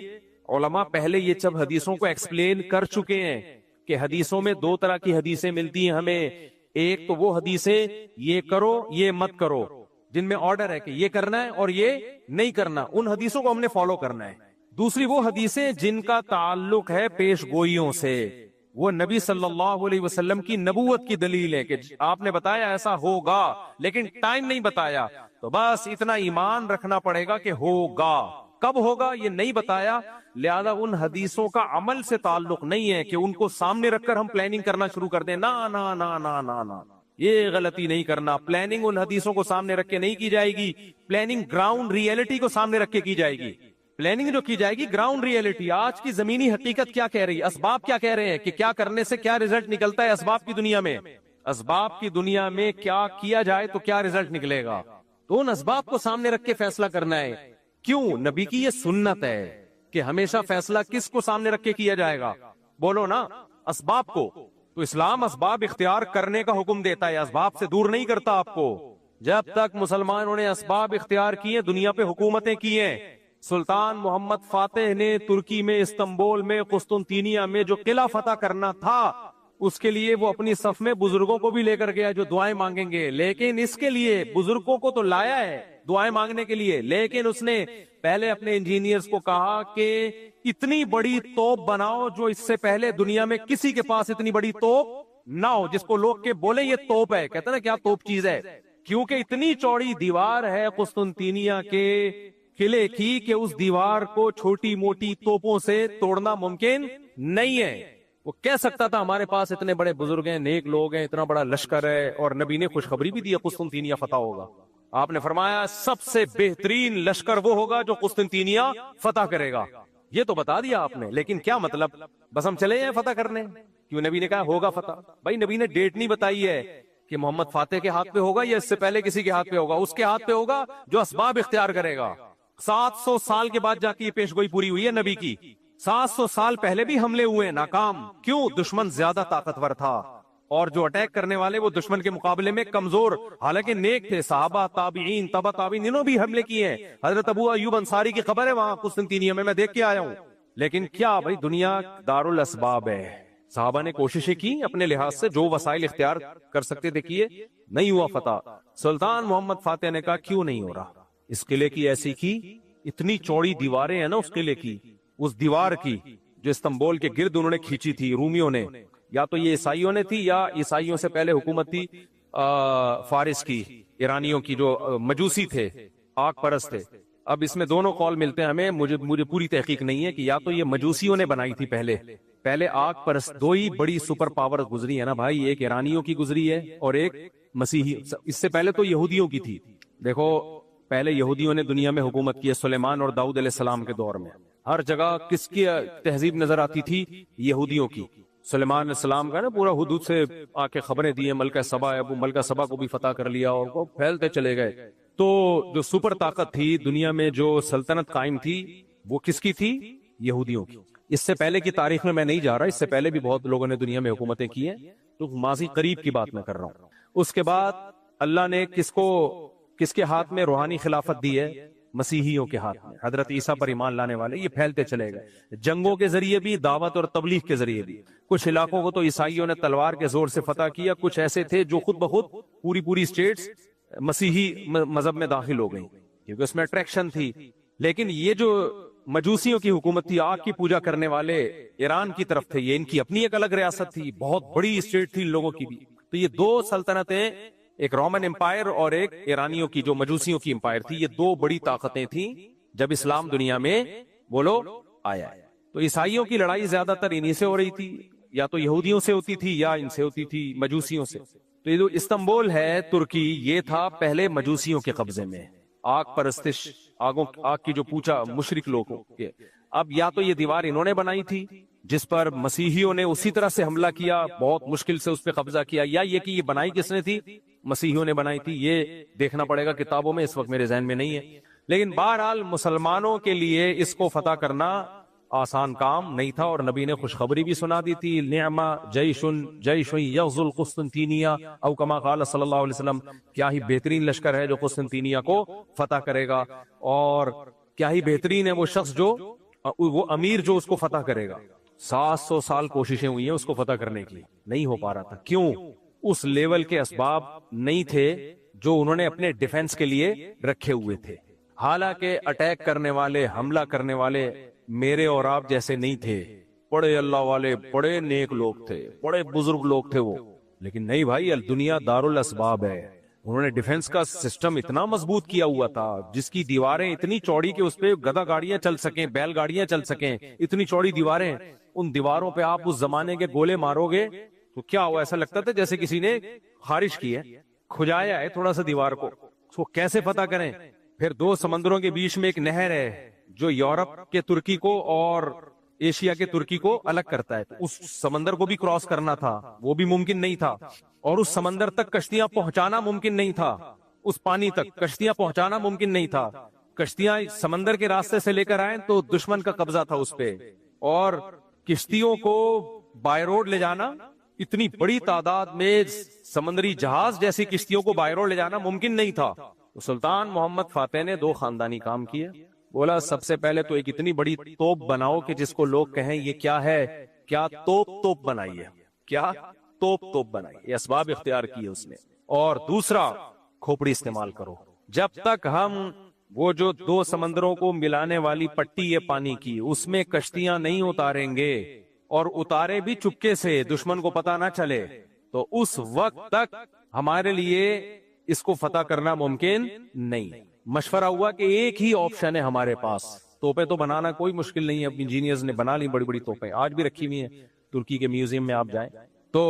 علماء پہلے یہ سب حدیثوں کو ایکسپلین کر چکے ہیں کہ حدیثوں میں دو طرح کی حدیثیں ملتی ہیں ہمیں. ایک تو وہ حدیثیں یہ کرو یہ مت کرو, جن میں آرڈر ہے کہ یہ کرنا ہے اور یہ نہیں کرنا, ان حدیثوں کو ہم نے فالو کرنا ہے. دوسری وہ حدیثیں جن کا تعلق ہے پیش گوئیوں سے, وہ نبی صلی اللہ علیہ وسلم کی نبوت کی دلیل ہے کہ آپ نے بتایا ایسا ہوگا لیکن ٹائم نہیں بتایا, تو بس اتنا ایمان رکھنا پڑے گا کہ ہوگا. کب ہوگا یہ نہیں بتایا, لہذا ان حدیثوں کا عمل سے تعلق نہیں ہے کہ ان کو سامنے رکھ کر ہم پلاننگ کرنا شروع کر دیں. نا نا نا نا نا نا, یہ غلطی نہیں کرنا. پلاننگ ان حدیثوں کو سامنے رکھ کے نہیں کی جائے گی, پلاننگ گراؤنڈ ریئلٹی کو سامنے رکھ کے کی جائے گی. پلاننگ جو کی جائے گی گراؤنڈ ریئلٹی، آج کی زمینی حقیقت کیا کہہ رہی ہے، اسباب کیا کہہ رہے ہیں کہ کیا کرنے سے کیا رزلٹ نکلتا ہے اسباب کی دنیا میں، اسباب کی دنیا میں کیا کیا جائے تو کیا رزلٹ نکلے گا، تو ان اسباب کو سامنے رکھ کے فیصلہ کرنا ہے. کیوں؟ نبی کی یہ سنت ہے کہ ہمیشہ فیصلہ کس کو سامنے رکھ کے کیا جائے گا، بولو نا، اسباب کو. تو اسلام اسباب اختیار کرنے کا حکم دیتا ہے، اسباب سے دور نہیں کرتا آپ کو. جب تک مسلمانوں نے اسباب اختیار کیے، دنیا پہ حکومتیں کی ہیں. سلطان محمد فاتح نے ترکی میں، استنبول میں، قسطنطینیہ میں جو قلعہ فتح کرنا تھا، اس کے لیے وہ اپنی صف میں بزرگوں کو بھی لے کر گیا جو دعائیں مانگیں گے. لیکن اس کے لیے بزرگوں کو تو لایا ہے دعائیں مانگنے کے لیے، لیکن اس نے پہلے اپنے انجینئرز کو کہا کہ اتنی بڑی توپ بناؤ جو اس سے پہلے دنیا میں کسی کے پاس اتنی بڑی توپ نہ ہو، جس کو لوگ کے بولیں یہ توپ ہے. کہتے ہیں نا کیا توپ چیز ہے، کیونکہ اتنی چوڑی دیوار ہے قسطنطینیہ کے قلعے کی کہ اس دیوار کو چھوٹی موٹی توپوں سے توڑنا ممکن نہیں ہے. وہ کہہ سکتا تھا ہمارے پاس اتنے بڑے بزرگ ہیں، نیک لوگ ہیں، اتنا بڑا لشکر ہے، اور نبی نے خوشخبری بھی دی قسطنطینیہ فتح ہوگا. آپ نے فرمایا سب سے بہترین لشکر وہ ہوگا جو قسطنطینیہ فتح کرے گا. یہ تو بتا دیا آپ نے، لیکن کیا مطلب، بس ہم چلے ہیں فتح کرنے؟ کیوں نبی نے کہا ہوگا فتح؟ بھائی نبی نے ڈیٹ نہیں بتائی ہے کہ محمد فاتح کے ہاتھ پہ ہوگا یا اس سے پہلے کسی کے ہاتھ پہ ہوگا. اس کے ہاتھ پہ ہوگا جو اسباب اختیار کرے گا. 700 سال کے بعد جا کے یہ پیش گوئی پوری ہوئی ہے نبی کی. 700 سال پہلے بھی حملے ہوئے ناکام. کیوں؟ دشمن زیادہ طاقتور تھا، اور جو اٹیک کرنے والے وہ دشمن کے مقابلے میں کمزور، حالانکہ نیک تھے. صحابہ، تابعین، تبع تابعین، انہوں بھی حملے کیے ہیں. حضرت ابو ایوب انصاری کی خبر ہے وہاں قسطنطینیہ میں دیکھ کے آیا ہوں. لیکن کیا بھائی دنیا دار الاسباب ہے. صحابہ نے کوششیں کی اپنے لحاظ سے، جو وسائل اختیار کر سکتے تھے کیے، نہیں ہوا فتح. سلطان محمد فاتح نے کہا کیوں نہیں ہو رہا، اس قلعے کی ایسی کی، اتنی چوڑی دیواریں ہیں نا اس قلعے کی، اس دیوار کی جو استنبول کے گرد انہوں نے کھینچی تھی رومیوں نے، یا تو یہ عیسائیوں نے تھی یا عیسائیوں سے پہلے حکومت تھی فارس کی، ایرانیوں کی، جو مجوسی تھے، آگ پرست تھے. اب اس میں دونوں قول ملتے ہیں ہمیں، مجھے پوری تحقیق نہیں ہے کہ یا تو یہ مجوسیوں نے بنائی تھی پہلے آگ پرست. دو ہی بڑی سپر پاور گزری ہے نا بھائی، ایک ایرانیوں کی گزری ہے اور ایک مسیحی. اس سے پہلے تو یہودیوں کی تھی. دیکھو پہلے یہودیوں نے دنیا میں حکومت کی ہے، سلیمان اور داؤد علیہ السلام کے دور میں. ہر جگہ کس کی تہذیب نظر آتی تھی؟ یہودیوں کی. سلیمان علیہ السلام کا نا پورا حدود سے آ کے خبریں دی ہیں، ملکہ سبا ہے، وہ ملکہ سبا کو بھی فتح کر لیا اور وہ پھیلتے چلے گئے. تو جو سپر طاقت تھی دنیا میں، جو سلطنت قائم تھی، وہ کس کی تھی؟ یہودیوں کی. اس سے پہلے کی تاریخ میں نہیں جا رہا، اس سے پہلے بھی بہت لوگوں نے دنیا میں حکومتیں کی ہیں، تو ماضی قریب کی بات میں کر رہا ہوں. اس کے بعد اللہ نے کس کے ہاتھ میں روحانی خلافت دی ہے؟ مسیحیوں کے ہاتھ میں، حضرت عیسیٰ پر ایمان لانے والے. یہ پھیلتے چلے گئے، جنگوں کے ذریعے بھی، دعوت اور تبلیغ کے ذریعے بھی. کچھ علاقوں کو تو عیسائیوں نے تلوار کے زور سے فتح کیا، کچھ ایسے تھے جو خود بخود پوری اسٹیٹس مسیحی مذہب میں داخل ہو گئی کیونکہ اس میں اٹریکشن تھی. لیکن یہ جو مجوسیوں کی حکومت تھی، آگ کی پوجا کرنے والے ایران کی طرف تھے، یہ ان کی اپنی ایک الگ ریاست تھی، بہت بڑی اسٹیٹ تھی ان لوگوں کی بھی. تو یہ دو سلطنتیں، ایک رومن امپائر اور ایک ایرانیوں کی جو مجوسیوں کی امپائر تھی، یہ دو بڑی طاقتیں تھیں جب اسلام دنیا میں بولو آیا. تو عیسائیوں کی لڑائی زیادہ تر انہی سے ہو رہی تھی، یا تو یہودیوں سے ہوتی تھی یا ان سے ہوتی تھی مجوسیوں سے. تو یہ جو استنبول ہے ترکی، یہ تھا پہلے مجوسیوں کے قبضے میں، آگ پرستش، آگ کی جو پوجا مشرک لوگوں کے. اب یا تو یہ دیوار انہوں نے بنائی تھی جس پر مسیحیوں نے اسی طرح سے حملہ کیا، بہت مشکل سے اس پہ قبضہ کیا، یا یہ کہ یہ بنائی کس نے تھی؟ مسیحیوں نے بنائی تھی. یہ دیکھنا پڑے گا کتابوں میں، اس وقت میرے ذہن میں نہیں ہے. لیکن بہرحال مسلمانوں کے لیے اس کو فتح کرنا آسان کام نہیں تھا، اور نبی نے خوشخبری بھی سنا دی تھی. نعما جیش یغزو القسطنطینیہ او کما قال صلی اللہ علیہ وسلم، کیا ہی بہترین لشکر ہے جو قسطنطینیہ کو فتح کرے گا، اور کیا ہی بہترین ہے وہ شخص جو، وہ امیر جو اس کو فتح کرے گا. 700 سال کوششیں ہوئی ہیں اس کو فتح کرنے کی، نہیں ہو پا رہا تھا. کیوں؟ اس لیول کے اسباب نہیں تھے جو انہوں نے اپنے ڈیفنس کے لیے رکھے ہوئے تھے. حالانکہ اٹیک کرنے والے، حملہ کرنے والے میرے اور آپ جیسے نہیں تھے، بڑے اللہ والے، بڑے نیک لوگ تھے، بڑے بزرگ لوگ تھے وہ. لیکن نہیں بھائی، دنیا دار الاسباب ہے. انہوں نے ڈیفنس کا سسٹم اتنا مضبوط کیا ہوا تھا، جس کی دیواریں اتنی چوڑی کہ اس پہ گدا گاڑیاں چل سکیں، بیل گاڑیاں چل سکیں، اتنی چوڑی دیواریں. ان دیواروں پہ آپ اس زمانے کے گولے مارو گے تو کیا ہوا؟ ایسا لگتا تھا جیسے کسی نے خارش کی ہے، کھجایا ہے تھوڑا سا دیوار کو. اس کو کیسے فتح کریں؟ پھر دو سمندروں کے بیچ میں ایک نہر ہے جو یورپ کے ترکی کو اور ایشیا کے ترکی کو الگ کرتا ہے. اس سمندر کو بھی کراس کرنا تھا, وہ بھی ممکن نہیں تھا, اور اس سمندر تک کشتیاں پہنچانا ممکن نہیں تھا, اس پانی تک کشتیاں پہنچانا ممکن نہیں تھا. کشتیاں سمندر کے راستے سے لے کر آئیں تو دشمن کا قبضہ تھا اس پہ, اور کشتیوں کو بائی روڈ لے جانا, اتنی بڑی تعداد میں سمندری جہاز جیسی کشتیوں کو بائی روڈ لے جانا ممکن نہیں تھا. تو سلطان محمد فاتح نے 2 خاندانی کام کیے. بولا سب سے پہلے تو ایک اتنی بڑی توپ بناؤ کہ جس کو لوگ کہیں یہ کیا ہے, کیا توپ بنائیے, کیا توپ بنائی. یہ اسباب اختیار کیے اس نے. اور دوسرا, کھوپڑی استعمال کرو. جب تک ہم وہ جو 2 سمندروں کو ملانے والی پٹی ہے پانی کی, اس میں کشتیاں نہیں اتاریں گے, اور اتارے بھی چپکے سے, دشمن کو پتا نہ چلے, تو اس وقت تک ہمارے لیے اس کو فتح کرنا ممکن نہیں. مشورہ ہوا کہ ایک ہی آپشن ہے ہمارے پاس. توپیں تو بنانا کوئی مشکل نہیں ہے, اب انجینئرز نے بنا لی بڑی بڑی توپیں, آج بھی رکھی ہوئی ہیں ترکی کے میوزیم میں آپ جائیں. تو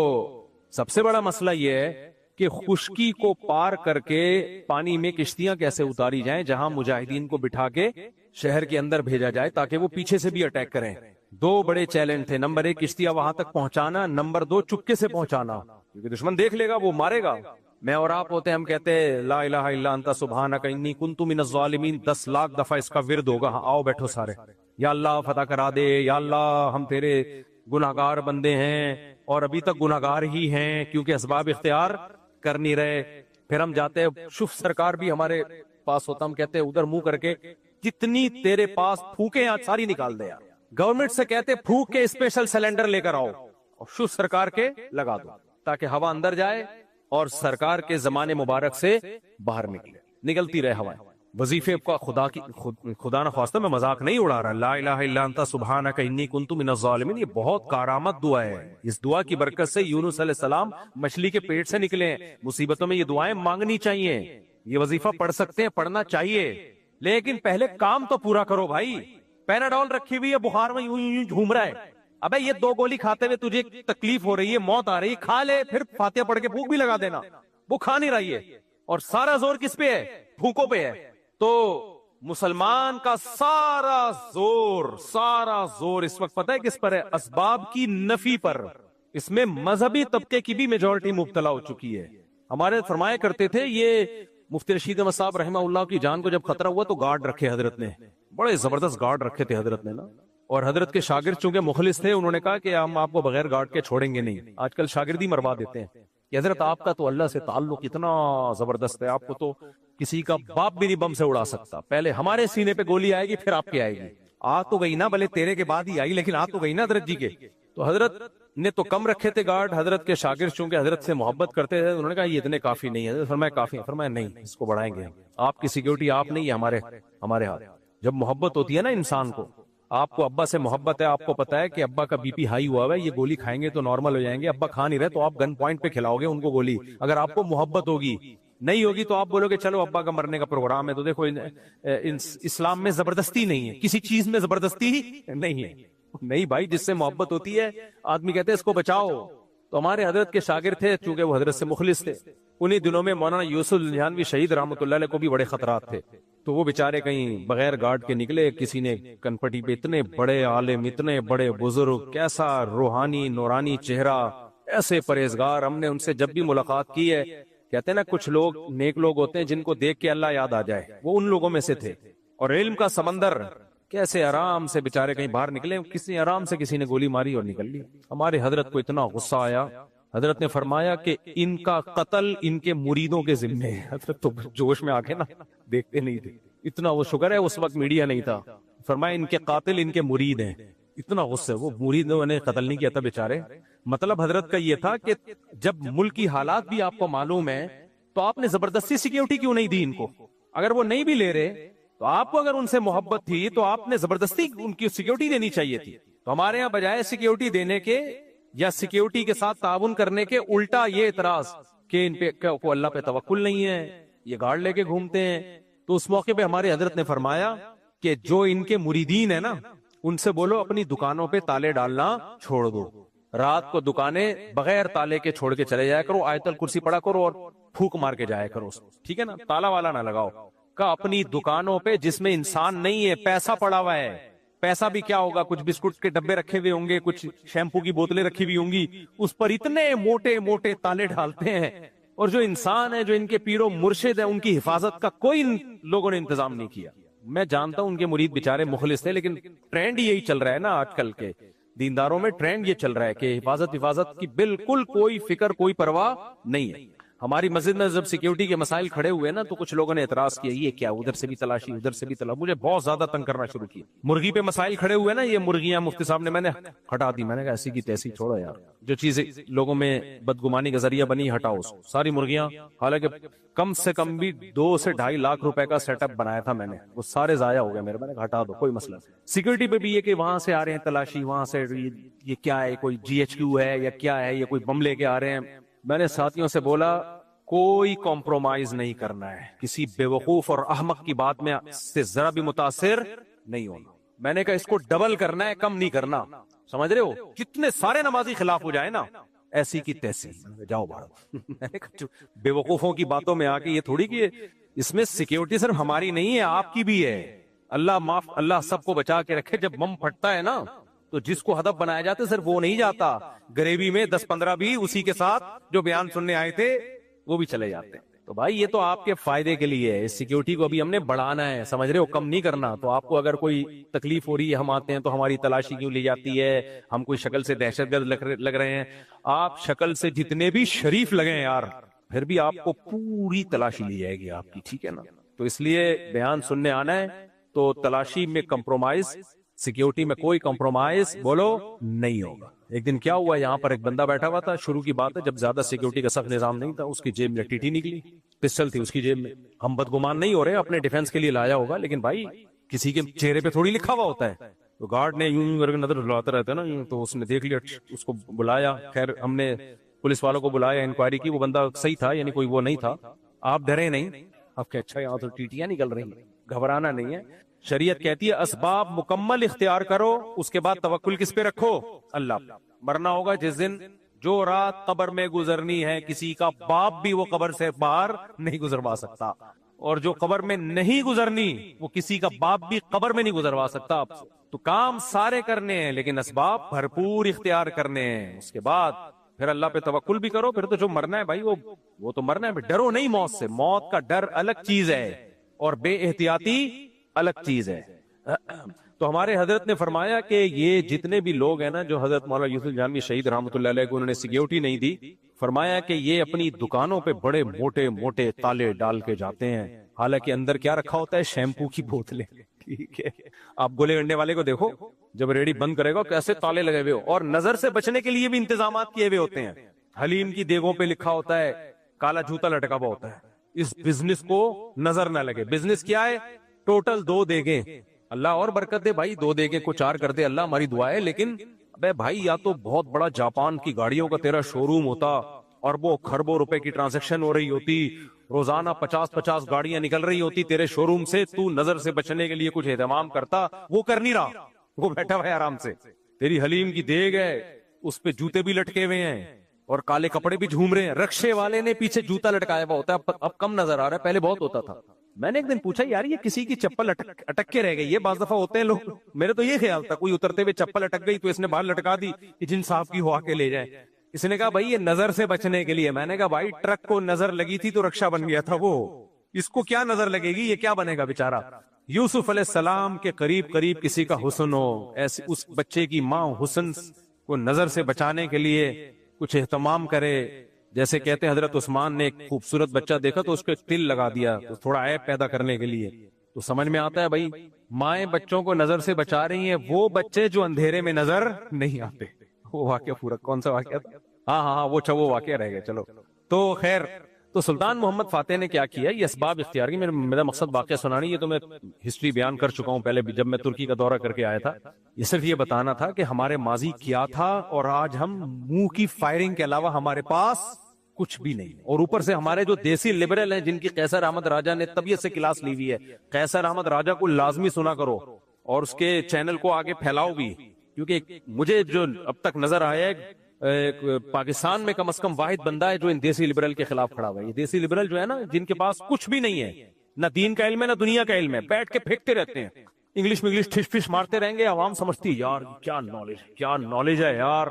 سب سے بڑا مسئلہ یہ ہے کہ خشکی کو پار کر کے پانی میں کشتیاں کیسے اتاری جائیں, جہاں مجاہدین کو بٹھا کے شہر کے اندر بھیجا جائے تاکہ وہ پیچھے سے بھی اٹیک کریں. 2 بڑے چیلنج تھے. نمبر 1 کشتیاں وہاں تک پہنچانا, نمبر 2 چپکے سے پہنچانا, کیونکہ دشمن دیکھ لے گا وہ مارے گا. میں اور آپ ہوتے ہیں, ہم کہتے ہیں لا الہ الا انت سبحانک انی کنت من الظالمین, 10 لاکھ دفعہ اس کا ورد ہوگا. آؤ بیٹھو سارے, یا اللہ فتح کرا دے, یا اللہ ہم تیرے گناہگار بندے ہیں اور ابھی تک گناہگار ہی ہیں کیونکہ اسباب اختیار کر نہیں رہے. پھر ہم جاتے, شف سرکار بھی ہمارے پاس ہوتا, ہم کہتے ادھر منہ کر کے جتنی تیرے پاس پھونکے آج ساری نکال دے. گورنمنٹ سے کہتے پھونک کے اسپیشل سلنڈر لے کر آؤ اور شف سرکار کے لگا دو تاکہ ہوا اندر جائے اور سرکار کے زمانے مبارک سے باہر نکلتی رہے ہوائیں. وظیفے کا خدا نہ خواستہ میں مذاق نہیں اڑا رہا. لا الہ الا انت سبحانک انی کنت من الظالمین, یہ بہت کارآمد دعا ہے. اس دعا کی برکت سے یونس علیہ السلام مچھلی کے پیٹ سے نکلے ہیں. مصیبتوں میں یہ دعائیں مانگنی چاہیے, یہ وظیفہ پڑھ سکتے ہیں, پڑھنا چاہیے, لیکن پہلے کام تو پورا کرو بھائی. پیناڈول رکھی ہوئی ہے, بخار میں یوں یوں گھوم رہا ہے, ابے یہ 2 گولی کھاتے ہوئے تجھے تکلیف ہو رہی ہے, موت آ رہی ہے, کھا لے, پھر فاتحہ پڑھ کے پھونک بھی لگا دینا. وہ کھا نہیں رہی ہے, اور سارا زور کس پہ ہے؟ پھونکوں پہ ہے. تو مسلمان کا سارا زور اس وقت پتہ ہے کس پر ہے؟ اسباب کی نفی پر. اس میں مذہبی طبقے کی بھی میجورٹی مبتلا ہو چکی ہے. ہمارے فرمایا کرتے تھے, یہ مفتی رشید احمد صاحب رحمہ اللہ کی جان کو جب خطرہ ہوا تو گارڈ رکھے حضرت نے, بڑے زبردست گارڈ رکھے تھے حضرت نے نا. اور حضرت کے شاگرد چونکہ مخلص تھے, انہوں نے کہا کہ ہم آپ کو بغیر گارڈ کے چھوڑیں گے نہیں. آج کل شاگردی مروا دیتے ہیں کہ حضرت آپ کا تو اللہ سے تعلق اتنا زبردست ہے, آپ کو تو کسی کا باپ بھی نہیں بم سے اڑا سکتا. پہلے ہمارے سینے پہ گولی آئے گی, پھر آپ کی آئے گی. آ تو گئی نا, بھلے تیرے کے بعد ہی آئی, لیکن آ تو گئی نا حضرت جی کے. تو حضرت نے تو کم رکھے تھے گارڈ. حضرت کے شاگرد چونکہ حضرت سے محبت کرتے تھے, انہوں نے کہا یہ اتنے کافی نہیں ہے. حضرت فرمایا کافی ہے. فرمایا نہیں, اس کو بڑھائیں گے. آپ کی سیکیورٹی آپ نہیں, ہمارے ہاتھ. جب محبت ہوتی ہے نا انسان کو, آپ کو ابا سے محبت ہے, آپ کو پتا ہے کہ ابا کا بی پی ہائی ہوا ہے, یہ گولی کھائیں گے تو نارمل ہو جائیں گے. ابا کھا نہیں رہے تو آپ گن پوائنٹ پہ کھلاؤ گے ان کو گولی. اگر آپ کو محبت ہوگی, نہیں ہوگی تو آپ بولو گے چلو ابا کا مرنے کا پروگرام ہے. تو دیکھو اسلام میں زبردستی نہیں ہے, کسی چیز میں زبردستی نہیں ہے. نہیں بھائی, جس سے محبت ہوتی ہے آدمی کہتے ہیں اس کو بچاؤ. تو ہمارے حضرت کے شاگرد تھے, چونکہ وہ حضرت سے مخلص تھے, انہی دنوں میں مولانا یوسف الجھانوی شہید رحمۃ اللہ علیہ کو بھی بڑے خطرات تھے. تو وہ بےچارے کہیں بغیر گارڈ کے نکلے. کسی نے کنپٹی پہ اتنے بڑے عالم, اتنے بڑے بزرگ, کیسا روحانی نورانی چہرہ, ایسے پرہیزگار. ہم نے ان سے جب بھی ملاقات کی ہے, کہتے ہیں نا کچھ لوگ نیک لوگ ہوتے ہیں جن کو دیکھ کے اللہ یاد آ جائے, وہ ان لوگوں میں سے تھے. اور علم کا سمندر, کیسے آرام سے بےچارے کہیں باہر نکلے, کسی آرام سے کسی نے گولی ماری اور نکل لی. ہمارے حضرت کو اتنا غصہ آیا, حضرت نے فرمایا کہ ان کا قتل ان کے مریدوں کے ذمے ہے. حضرت تو جوش میں آ کے نا دیکھتے نہیں تھے, اتنا وہ شکر ہے اس وقت میڈیا نہیں تھا. فرمایا ان کے قاتل ان کے مرید ہیں. اتنا غصہ, وہ مریدوں نے قتل نہیں کیا تھا بیچارے. مطلب حضرت کا یہ تھا کہ جب ملک کی حالات بھی آپ کو معلوم ہے تو آپ نے زبردستی سیکیورٹی کیوں نہیں دی ان کو؟ اگر وہ نہیں بھی لے رہے تو آپ کو اگر ان سے محبت تھی تو آپ نے زبردستی ان کی سیکیورٹی دینی چاہیے تھی. تو ہمارے ہاں بجائے سیکیورٹی دینے کے یا سیکیورٹی کے ساتھ تعاون کرنے کے, الٹا یہ اعتراض کہ ان پہ کو اللہ پہ توکل نہیں ہے, یہ گارڈ لے کے گھومتے ہیں. تو اس موقع پہ ہمارے حضرت نے فرمایا کہ جو ان کے مریدین ہیں نا, ان سے بولو اپنی دکانوں پہ تالے ڈالنا چھوڑ دو. رات کو دکانیں بغیر تالے کے چھوڑ کے چلے جایا کرو, آیت الکرسی پڑھا کرو اور پھونک مار کے جایا کرو, ٹھیک ہے نا, تالا والا نہ لگاؤ. کا اپنی دکانوں پہ جس میں انسان نہیں ہے، پیسہ پڑا ہوا ہے. پیسہ بھی کیا ہوگا، کچھ بسکٹ کے ڈبے رکھے ہوئے ہوں گے، کچھ شیمپو کی بوتلیں رکھی ہوئی ہوں گی، اس پر اتنے موٹے موٹے تالے ڈالتے ہیں. اور جو انسان ہے، جو ان کے پیر و مرشد ہیں، ان کی حفاظت کا کوئی لوگوں نے انتظام نہیں کیا. میں جانتا ہوں ان کے مرید بیچارے مخلص تھے، لیکن ٹرینڈ یہی چل رہا ہے نا آج کل کے دینداروں میں. ٹرینڈ یہ چل رہا ہے کہ حفاظت کی بالکل کوئی فکر، کوئی پرواہ نہیں ہے. ہماری مسجد میں جب سیکیورٹی کے مسائل کھڑے ہوئے نا تو کچھ لوگوں نے اعتراض کیا، یہ کیا، ادھر سے بھی تلاشی، ادھر سے بھی تلاشی. مجھے بہت زیادہ تنگ کرنا شروع کیا. مرغی پہ مسائل کھڑے ہوئے نا، یہ مرغیاں مفتی صاحب نے، میں نے ہٹا دی. میں نے کہا ایسی کی تیسی چھوڑو یار، جو چیزیں لوگوں میں بدگمانی کا ذریعہ بنی ہٹاؤ اس کو. ساری مرغیاں، حالانکہ کم سے کم بھی 2 سے 2.5 لاکھ روپے کا سیٹ اپ بنایا تھا میں نے، وہ سارے ضائع ہو گئے میرے. میں نے کہا ہٹا دو، کوئی مسئلہ نہیں. سیکورٹی پہ بھی یہ کہ وہاں سے آ رہے ہیں تلاشی، وہاں سے یہ کیا ہے، کوئی GHQ ہے یا کیا ہے، یہ کوئی بم لے کے آ رہے ہیں. میں نے ساتھیوں سے بولا کوئی کمپرومائز نہیں کرنا ہے، کسی بے وقوف اور احمق کی بات میں سے ذرا بھی متاثر نہیں ہونا. میں نے کہا اس کو ڈبل کرنا ہے، کم نہیں کرنا. سمجھ رہے ہو، کتنے سارے نمازی خلاف ہو جائے نا، ایسی کی تیسی جاؤ باہر. بے وقوفوں کی باتوں میں آ کے یہ تھوڑی کہ اس میں سیکیورٹی صرف ہماری نہیں ہے، آپ کی بھی ہے. اللہ سب کو بچا کے رکھے. جب بم پھٹتا ہے نا تو جس کو ہدف بنایا جاتا ہے صرف وہ نہیں جاتا، گریوی میں 10-15 بھی اسی کے ساتھ جو بیان سننے آئے تھے وہ بھی چلے جاتے ہیں. تو بھائی یہ تو آپ کے فائدے کے لیے ہے. اس سیکیورٹی کو ابھی ہم نے بڑھانا ہے، سمجھ رہے ہو، کم نہیں کرنا. تو آپ کو اگر کوئی تکلیف ہو رہی ہے، ہم آتے ہیں تو ہماری تلاشی کیوں لی جاتی ہے، ہم کوئی شکل سے دہشت گرد لگ رہے ہیں. آپ شکل سے جتنے بھی شریف لگے ہیں یار، پھر بھی آپ کو پوری تلاشی لی جائے گی آپ کی، ٹھیک ہے نا. تو اس لیے بیان سننے آنا ہے تو تلاشی میں کمپرومائز، سیکیورٹی میں کوئی کمپرومائز بولو نہیں ہوگا. ایک دن کیا ہوا، یہاں پر ایک بندہ بیٹھا ہوا تھا، شروع کی بات ہے جب زیادہ سیکیورٹی کا سخت نظام نہیں تھا، اس کی جیب میں ٹی نکلی، پسٹل تھی اس کی جیب میں. ہم بدگمان نہیں ہو رہے، اپنے ڈیفنس کے لیے لایا ہوگا، لیکن بھائی کسی کے چہرے پہ تھوڑی لکھا ہوا ہوتا ہے. تو گارڈ نے یوں کر کے نظر ڈلاتا رہتا ہے نا، تو اس نے دیکھ لیا، اس کو بلایا. خیر ہم نے پولیس والوں کو بلایا، انکوائری کی، وہ بندہ صحیح تھا، یعنی کوئی وہ نہیں تھا. آپ ڈرے نہیں، آپ کہ اچھا یہاں تو ٹیٹیاں نکل رہی ہیں، گھبرانا نہیں ہے. شریعت کہتی ہے اسباب مکمل اختیار کرو، اس کے بعد توکل کس پہ رکھو، اللہ. مرنا ہوگا جس دن، جو رات قبر میں گزرنی ہے، کسی کا باپ بھی وہ قبر سے باہر نہیں گزروا سکتا، اور جو قبر میں نہیں گزرنی وہ کسی کا باپ بھی قبر میں نہیں گزروا سکتا آپ سے. تو کام سارے کرنے ہیں لیکن اسباب بھرپور اختیار کرنے ہیں. اس کے بعد پھر اللہ پہ توکل بھی کرو. پھر تو جو مرنا ہے بھائی وہ تو مرنا ہے، ڈرو نہیں موت سے. موت کا ڈر الگ چیز ہے اور بے احتیاطی الگ چیز ہے. تو ہمارے حضرت نے فرمایا کہ یہ جتنے بھی لوگ ہیں نا، جو حضرت مولانا یوسف جانوی شہید رحمۃ اللہ علیہ کو انہوں نے سیکیورٹی نہیں دی، فرمایا کہ یہ اپنی دکانوں پہ بڑے موٹے موٹے تالے ڈال کے جاتے ہیں، حالانکہ اندر کیا رکھا ہوتا ہے، شیمپو کی بوتلیں. ٹھیک ہے، آپ گولے گنڈے والے کو دیکھو، جب ریڑی بند کرے گا کیسے تالے لگے ہوئے ہو، اور نظر سے بچنے کے لیے بھی انتظامات کیے ہوئے ہوتے ہیں. حلیم کی دیگوں پہ لکھا ہوتا ہے، کالا جوتا لٹکا ہوا ہوتا ہے، اس بزنس کو نظر نہ لگے. بزنس کیا ہے، ٹوٹل 2 دیگیں. اللہ اور برکت دے بھائی، 2 دیگیں کو 4 کر دے اللہ، ہماری دعا ہے. لیکن ابے بھائی، یا تو بہت بڑا جاپان کی گاڑیوں کا تیرا شو روم ہوتا، اربوں خربوں روپے کی ٹرانزیکشن ہو رہی ہوتی، روزانہ 50 گاڑیاں نکل رہی ہوتی تیرے شو روم سے، تو نظر سے بچنے کے لیے کچھ اہتمام کرتا. وہ کر نہیں رہا، وہ بیٹھا ہوا ہے آرام سے. تیری حلیم کی دیگ ہے، اس پہ جوتے بھی لٹکے ہوئے ہیں اور کالے کپڑے بھی جھوم رہے ہیں. رکشے والے نے پیچھے جوتا لٹکایا ہوا ہوتا ہے، اب کم نظر آ رہا ہے، پہلے بہت ہوتا تھا. میں نے ایک دن پوچھا یار یہ کسی کی چپل اٹک کے رہ گئی، یہ بعض دفعہ ہوتے ہیں لوگ. میرے تو یہ خیال تھا کوئی اترتے ہوئے چپل اٹک گئی تو اس نے باہر لٹکا دی کہ جن صاحب کی ہوا کے لے جائے. اس نے کہا بھائی یہ نظر سے بچنے کے لیے. میں نے کہا بھائی ٹرک کو نظر لگی تھی تو رکشہ بن گیا تھا وہ، اس کو کیا نظر لگے گی، یہ کیا بنے گا بیچارہ. یوسف علیہ السلام کے قریب کسی کا حسن ہو، ایسے اس بچے کی ماں حسن کو نظر سے بچانے کے لیے کچھ اہتمام کرے. جیسے کہتے ہیں حضرت عثمان نے ایک خوبصورت بچہ دیکھا تو اس کو ایک تل لگا دیا تو تھوڑا عیب پیدا کرنے کے لیے. تو سمجھ میں آتا ہے بھائی، مائیں بچوں کو نظر سے بچا رہی ہیں، وہ بچے جو اندھیرے میں نظر نہیں آتے. وہ واقعہ پورا کون سا واقعہ تھا؟ ہاں وہ واقعہ رہ گیا. چلو تو خیر، تو سلطان محمد فاتح نے کیا کیا، یہ اسباب اختیار کی. میرا مقصد واقعہ سنانی ہے، تو میں ہسٹری بیان کر چکا ہوں پہلے بھی جب میں ترکی کا دورہ کر کے آیا تھا. یہ صرف یہ بتانا تھا کہ ہمارے ماضی کیا تھا، اور آج ہم منہ کی فائرنگ کے علاوہ ہمارے پاس کچھ بھی نہیں. اور اوپر سے ہمارے جو دیسی لبرل ہیں، جن کی قیصر احمد راجہ نے طبیعت سے کلاس لی ہوئی ہے، قیصر احمد راجہ کو لازمی سنا کرو اور اس کے چینل کو آگے پھیلاؤ بھی. کیونکہ مجھے جو اب تک نظر آیا ہے، پاکستان میں کم از کم واحد بندہ ہے جو ان دیسی لبرل کے خلاف کھڑا ہوا ہے. یہ دیسی لبرل جو ہے نا، جن کے پاس کچھ بھی نہیں ہے، نہ دین کا علم ہے نہ دنیا کا علم ہے، بیٹھ کے پھینکتے رہتے ہیں، انگلش میں انگلش ٹھش پھش مارتے رہیں گے، عوام سمجھتی ہے یار کیا نالج ہے یار۔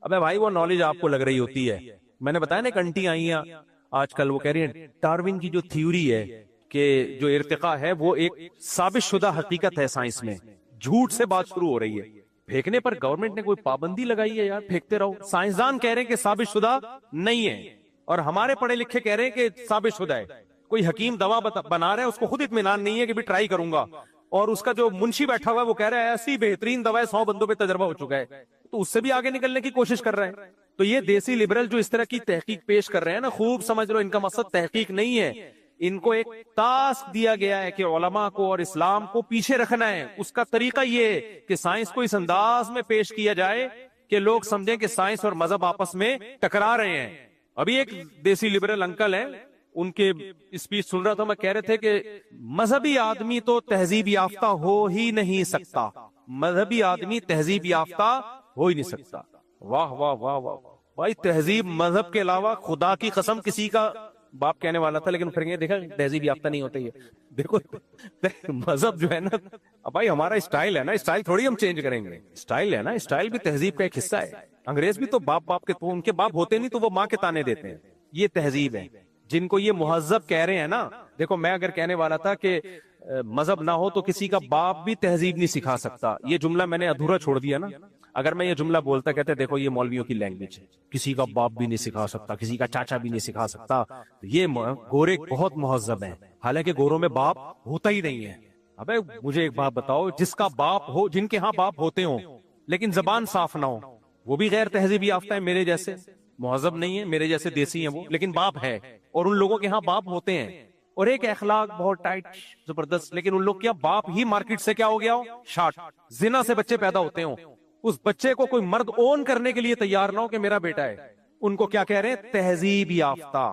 ابے بھائی وہ نالج آپ کو لگ رہی ہوتی ہے۔ میں نے بتایا نا ایک انٹی آئی ہیں آج کل، وہ کہہ رہی ہیں ڈارون کی جو تھیوری ہے کہ جو ارتقاء ہے وہ ایک ثابت شدہ حقیقت ہے سائنس میں، جھوٹ سے بات شروع ہو رہی ہے۔ پھینکنے پر گورنمنٹ نے کوئی پابندی لگائی ہے یار؟ پھینکتے رہو۔ سائنسدان کہہ رہے ہیں کہ ثابت شدہ نہیں ہے، اور ہمارے پڑھے لکھے کہہ رہے ہیں کہ ثابت شدہ ہے۔ کوئی حکیم دوا بنا رہا ہے، اس کو خود اطمینان نہیں ہے کہ بھی ٹرائی کروں گا، اور اس کا جو منشی بیٹھا ہوا ہے وہ کہہ رہا ہے ایسی بہترین دوا ہے 100 بندوں پہ تجربہ ہو چکا ہے، تو اس سے بھی آگے نکلنے کی کوشش کر رہے ہیں۔ تو یہ دیسی لبرل جو اس طرح کی تحقیق پیش کر رہے ہیں نا، خوب سمجھ لو ان کا مقصد تحقیق نہیں ہے، ان کو ایک ٹاسک دیا گیا ہے کہ علماء کو اور اسلام کو پیچھے رکھنا ہے۔ اس کا طریقہ یہ ہے کہ سائنس کو اس انداز میں پیش کیا جائے کہ لوگ سمجھیں کہ سائنس اور مذہب آپس میں ٹکرا رہے ہیں۔ ابھی ایک دیسی لبرل انکل ہیں، ان کے اسپیچ سن رہا تھا، میں کہہ رہے تھے کہ مذہبی آدمی تو تہذیب یافتہ ہو ہی نہیں سکتا، مذہبی آدمی تہذیب یافتہ ہو ہی نہیں سکتا۔ واہ واہ واہ واہ بھائی، تہذیب مذہب کے علاوہ خدا کی قسم کسی کا باپ کہنے والا تھا، لیکن پھر یہ دیکھا تہذیب یافتہ نہیں ہوتے۔ یہ دیکھو مذہب جو ہے نا بھائی، ہمارا اسٹائل ہے نا، اسٹائل تھوڑی ہم چینج کریں گے، اسٹائل ہے نا، اسٹائل بھی تہذیب کا ایک حصہ ہے۔ انگریز بھی تو باپ کے تو ان کے باپ ہوتے نہیں تو وہ ماں کے تانے دیتے ہیں، یہ تہذیب ہے۔ جن کو یہ مہذب کہہ رہے ہیں نا، دیکھو میں اگر کہنے والا تھا کہ مذہب نہ ہو تو کسی کا باپ بھی تہذیب نہیں سکھا سکتا، یہ جملہ میں نے ادھورا چھوڑ دیا نا۔ اگر میں یہ جملہ بولتا کہتے دیکھو یہ مولویوں کی لینگویج ہے، کسی کا باپ بھی نہیں سکھا سکتا، کسی کا چاچا بھی نہیں سکھا سکتا، یہ گورے بہت مہذب ہیں، حالانکہ گوروں میں باپ ہوتا ہی نہیں ہے۔ ابے مجھے ایک بات بتاؤ، جس کا باپ ہو، جن کے ہاں باپ ہوتے ہوں لیکن زبان صاف نہ ہو، وہ بھی غیر تہذیب یافتہ ہے، میرے جیسے مہذب نہیں ہے، میرے جیسے دیسی ہیں وہ، لیکن باپ ہے، اور ان لوگوں کے ہاں باپ ہوتے ہیں، اور ایک اخلاق بہت ٹائٹ زبردست، لیکن ان لوگ کیا باپ ہی مارکیٹ سے کیا ہو گیا ہو، شارٹ، زنا سے بچے پیدا ہوتے ہوں، اس بچے کو کوئی مرد اون کرنے کے لیے تیار نہ ہو کہ میرا بیٹا ہے، ان کو کیا کہہ رہے ہیں؟ تہذیب یافتہ۔